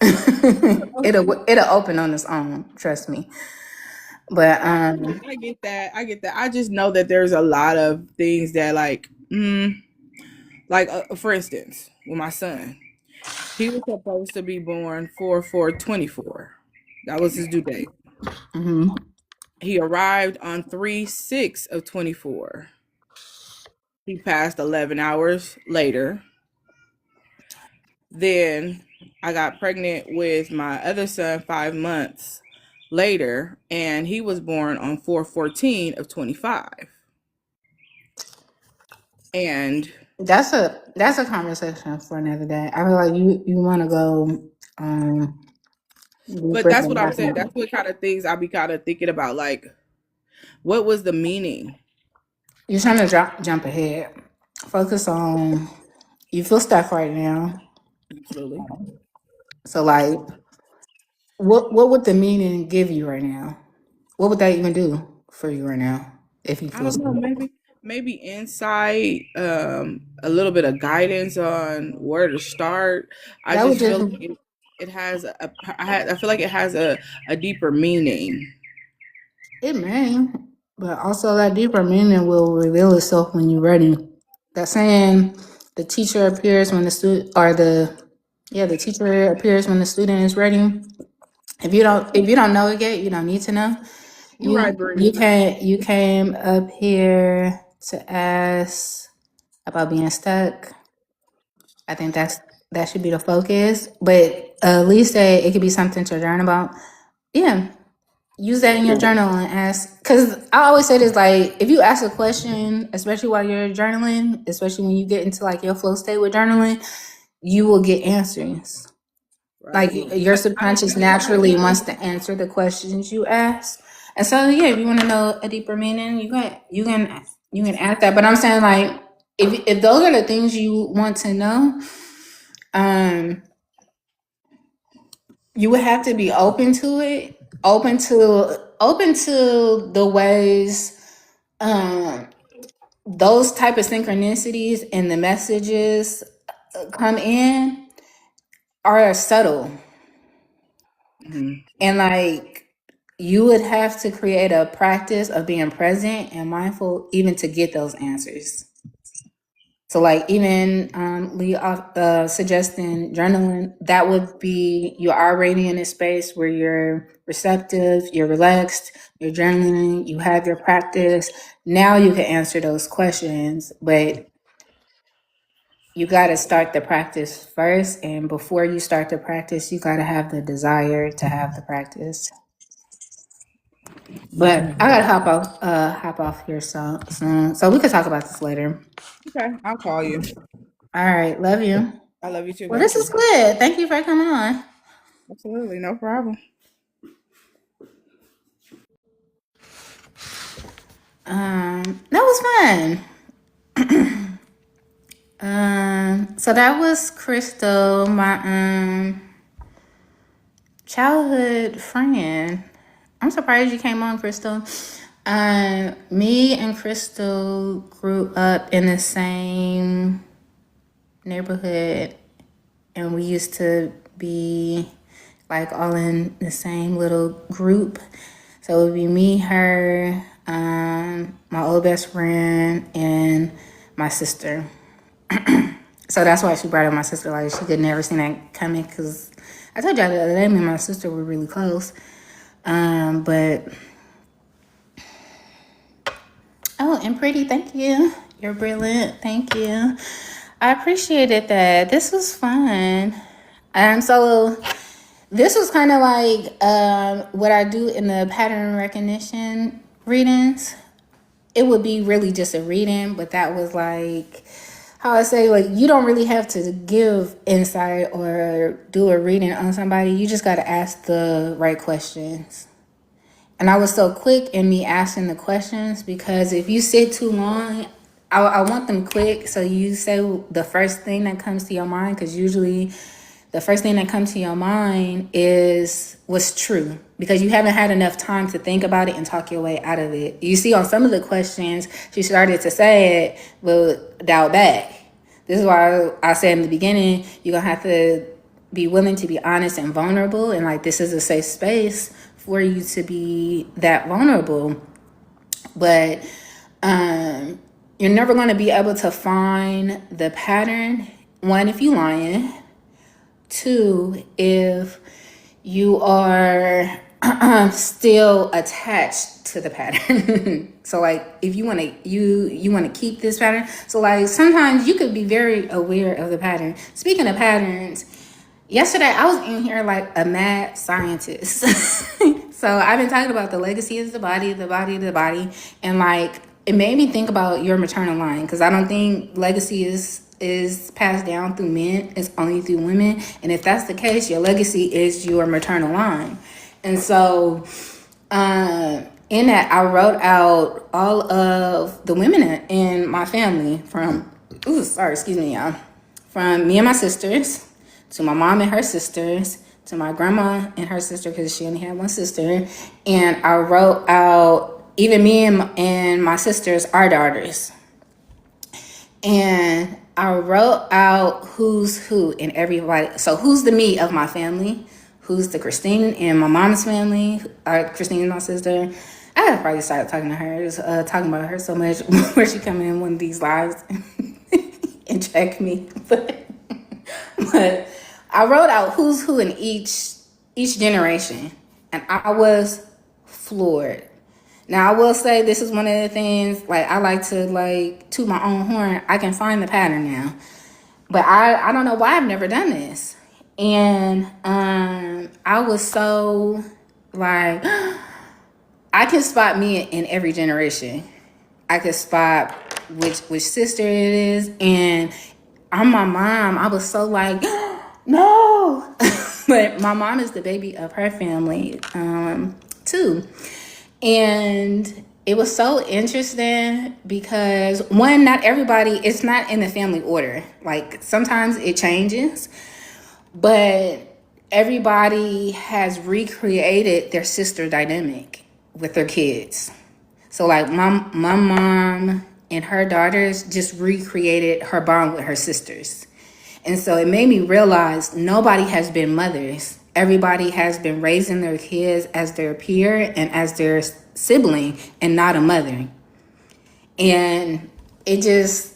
It'll open on its own, trust me. But I get that. I get that. I just know that there's a lot of things that for instance, with my son, he was supposed to be born 4/4/24. That was his due date. mhm. He arrived on 3/6/24. He passed 11 hours later. Then I got pregnant with my other son 5 months later, and he was born on 4/14/25. And That's a conversation for another day. I feel like you want to go but deeper that's than what I'm saying. that. That's what kind of things I'll be kind of thinking about. Like, what was the meaning? You're trying to jump ahead. Focus on you feel stuck right now. Absolutely. So like what would the meaning give you right now? What would that even do for you right now if you I feel don't know. stuck? Maybe insight, a little bit of guidance on where to start. I That would just just feel like it has I feel like it has a deeper meaning. it may, but also that deeper meaning will reveal itself when you're ready. That saying the teacher appears when the student or the teacher appears when the student is ready. If you don't know it yet, you don't need to know. You're right, You Bree. can't you came up here to ask about being stuck. I think that should be the focus. But at least say it could be something to learn about. Yeah, use that in your journal and ask. Because I always say this, like, if you ask a question, especially while you're journaling, especially when you get into like your flow state with journaling, you will get answers. Like Right. your subconscious naturally wants to answer the questions you ask. And so yeah, if you want to know a deeper meaning, you can ask that. But I'm saying, like, if those are the things you want to know, you would have to be open to it, open to the ways those type of synchronicities and the messages come in are subtle. And like, you would have to create a practice of being present and mindful even to get those answers. So like, even Lee suggesting journaling, that would be, you're already in a space where you're receptive, you're relaxed, you're journaling, you have your practice. Now you can answer those questions, but you got to start the practice first. And before you start the practice, you got to have the desire to have the practice. But I gotta hop off here soon, so we could talk about this later. Okay, I'll call you. All right, love you. I love you too. Well, Thank this you. is good. Thank you for coming on. Absolutely, no problem. That was fun. So that was Crystal, my childhood friend. I'm surprised you came on, Crystal. Me and Crystal grew up in the same neighborhood, and we used to be like all in the same little group. So it would be me, her, my old best friend, and my sister. So that's why she brought up my sister. Like, she could never see that coming, because I told y'all the other day, me and my sister were really close. But oh, and Pretty, thank you. You're brilliant. Thank you. I appreciated that. This was fun. So this was kind of like what I do in the pattern recognition readings. It would be really just a reading, but that was like, how I say, like, you don't really have to give insight or do a reading on somebody. You just got to ask the right questions. And I was so quick in me asking the questions, because if you sit too long, I want them quick. So you say the first thing that comes to your mind, because usually the first thing that comes to your mind is what's true, because you haven't had enough time to think about it and talk your way out of it. You see, on some of the questions, she started to say it, but dial back. This is why I said in the beginning, you're going to have to be willing to be honest and vulnerable. And like, this is a safe space for you to be that vulnerable. But you're never going to be able to find the pattern. One, if you lying. Two, if you are still attached to the pattern. So like, if you want to you want to keep this pattern. So like, sometimes you could be very aware of the pattern. Speaking of patterns, yesterday I was in here like a mad scientist. So I've been talking about the legacy is the body, the body, the body, and like, it made me think about your maternal line, because I don't think legacy is passed down through men. It's only through women. And if that's the case, your legacy is your maternal line. And so in that, I wrote out all of the women in my family, from y'all, from me and my sisters, to my mom and her sisters, to my grandma and her sister, because she only had one sister. And I wrote out even me and my sisters, our daughters. And I wrote out who's who in everybody. So who's the me of my family? Who's the Christine in my mom's family? Christine is my sister. I gotta probably start talking to her, talking about her so much where she come in one of these lives and check me. But I wrote out who's who in each generation, and I was floored. Now, I will say this is one of the things, like, I like to, like, toot my own horn. I can find the pattern now. But I don't know why I've never done this. And I was so like, I can spot me in every generation. I could spot which sister it is. And I'm my mom. I was so like, no. But my mom is the baby of her family, too. And it was so interesting because one, not everybody, it's not in the family order. Like sometimes it changes, but everybody has recreated their sister dynamic with their kids. So like my mom and her daughters just recreated her bond with her sisters. And so it made me realize nobody has been mothers. Everybody has been raising their kids as their peer and as their sibling and not a mother. And it just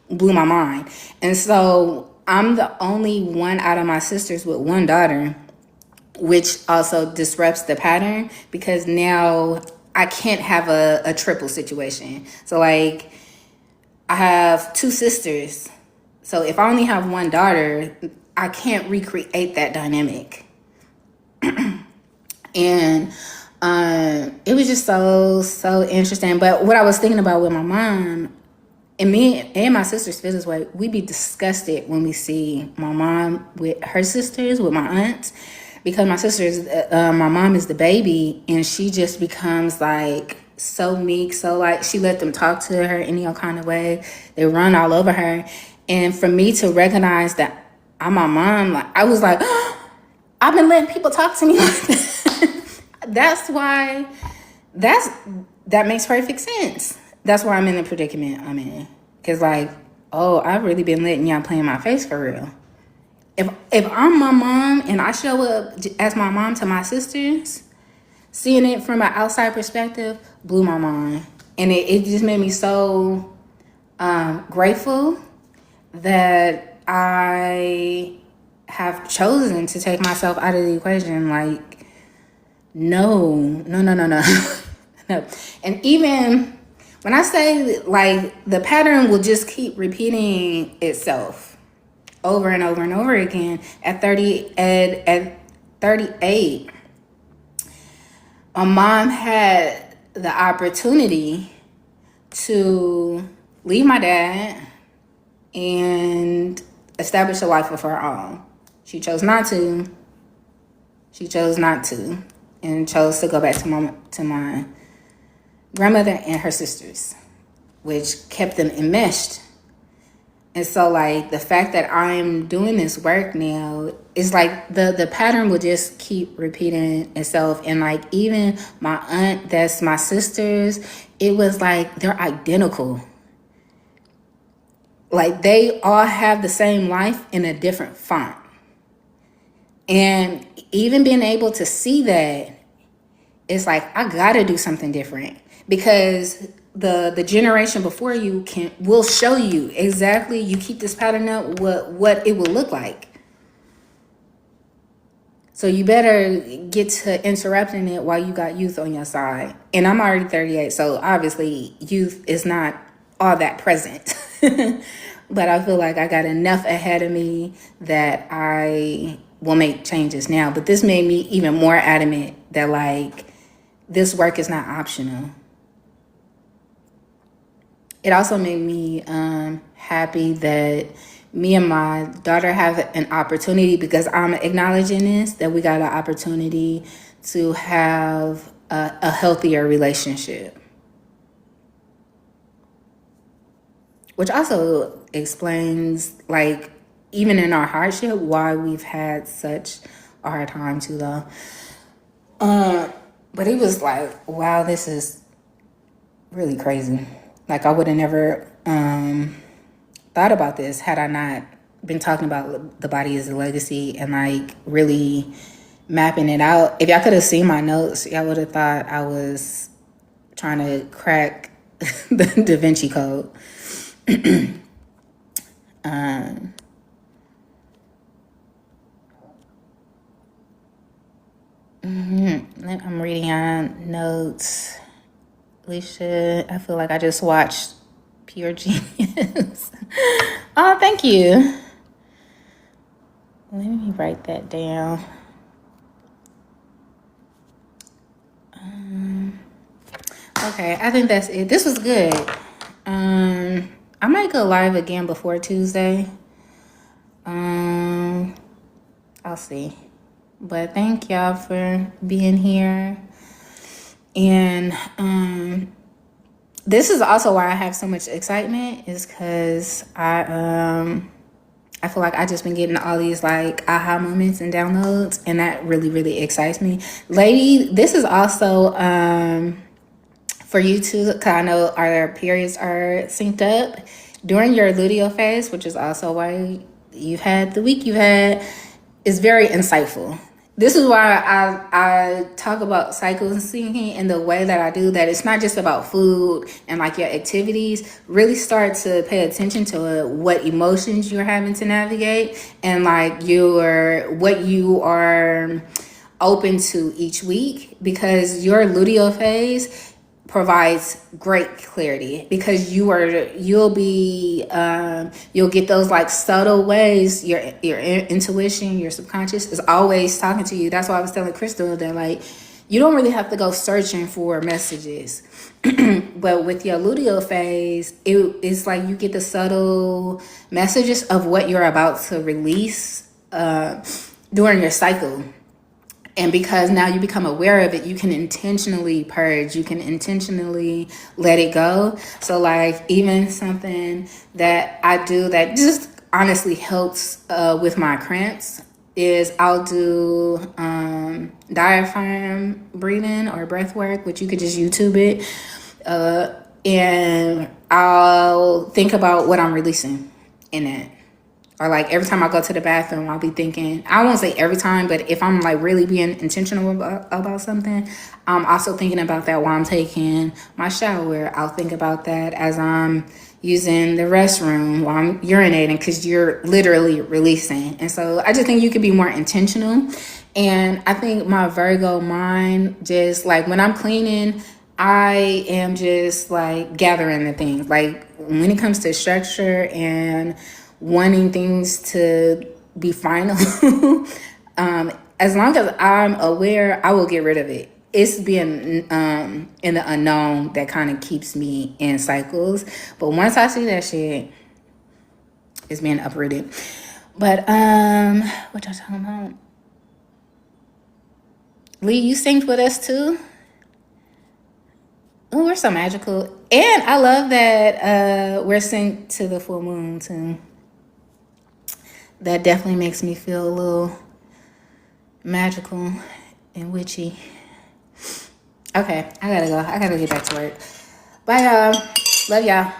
blew my mind. And so I'm the only one out of my sisters with one daughter, which also disrupts the pattern because now I can't have a triple situation. So like I have two sisters. So if I only have one daughter, I can't recreate that dynamic. And it was just so interesting. But what I was thinking about with my mom, and me and my sisters feel this way, we be disgusted when we see my mom with her sisters, with my aunts, because my mom is the baby, and she just becomes like so meek, so like she let them talk to her any kind of way. They run all over her, and for me to recognize that I'm my mom, like I was like, oh, I've been letting people talk to me like that. That's why that makes perfect sense. That's why I'm in the predicament I'm in. Cause like, oh, I've really been letting y'all play in my face for real. If I'm my mom and I show up as my mom to my sisters, seeing it from an outside perspective blew my mind. And it just made me so grateful that I have chosen to take myself out of the equation. Like, no. No. And even when I say like the pattern will just keep repeating itself over and over and over again at 38, my mom had the opportunity to leave my dad and establish a life of her own. She chose not to. And chose to go back to my grandmother and her sisters, which kept them enmeshed. And so like the fact that I'm doing this work now is like the pattern will just keep repeating itself. And like even my aunt, that's my sisters, it was like they're identical. Like they all have the same life in a different font. And even being able to see that, it's like I gotta do something different because the generation before you will show you exactly, you keep this pattern up, what it will look like. So you better get to interrupting it while you got youth on your side. And I'm already 38, so obviously youth is not all that present. But I feel like I got enough ahead of me that I will make changes now. But this made me even more adamant that like this work is not optional. It also made me happy that me and my daughter have an opportunity, because I'm acknowledging this, that we got an opportunity to have a healthier relationship. Which also explains, like, even in our hardship, why we've had such a hard time too, though. But it was like, wow, this is really crazy. Like, I would have never thought about this had I not been talking about the body as a legacy and, like, really mapping it out. If y'all could have seen my notes, y'all would have thought I was trying to crack the Da Vinci Code. I'm reading on notes. Alicia, I feel like I just watched Pure genius. Oh, thank you. Let me write that down. Okay, I think that's it. This was good. I might go live again before Tuesday. I'll see. But thank y'all for being here. And this is also why I have so much excitement, is because I feel like I just been getting all these like aha moments and downloads, and that really, really excites me. Lady, this is also for you too, because I know our periods are synced up during your luteal phase, which is also why you've had the week you've had, is very insightful. This is why I talk about cycles and syncing in the way that I do, that it's not just about food and like your activities. Really start to pay attention to what emotions you're having to navigate, and like what you are open to each week, because your luteal phase provides great clarity, because you'll get those like subtle ways your intuition, your subconscious is always talking to you. That's why I was telling Crystal that like you don't really have to go searching for messages. But with your luteal phase, it's like you get the subtle messages of what you're about to release during your cycle. And because now you become aware of it, you can intentionally purge, you can intentionally let it go. So like even something that I do that just honestly helps with my cramps is I'll do diaphragm breathing or breath work, which you could just YouTube it. And I'll think about what I'm releasing in it. Or like every time I go to the bathroom, I'll be thinking, I won't say every time, but if I'm like really being intentional about something, I'm also thinking about that while I'm taking my shower. I'll think about that as I'm using the restroom, while I'm urinating, because you're literally releasing. And so I just think you could be more intentional. And I think my Virgo mind, just like when I'm cleaning, I am just like gathering the things. Like when it comes to structure and wanting things to be final, as long as I'm aware, I will get rid of it. It's being in the unknown that kind of keeps me in cycles. But once I see that shit, it's being uprooted. But what y'all talking about? Lee, you synced with us too? Oh, we're so magical. And I love that we're synced to the full moon too. That definitely makes me feel a little magical and witchy. Okay, I gotta go. I gotta get back to work. Bye, y'all. Love y'all.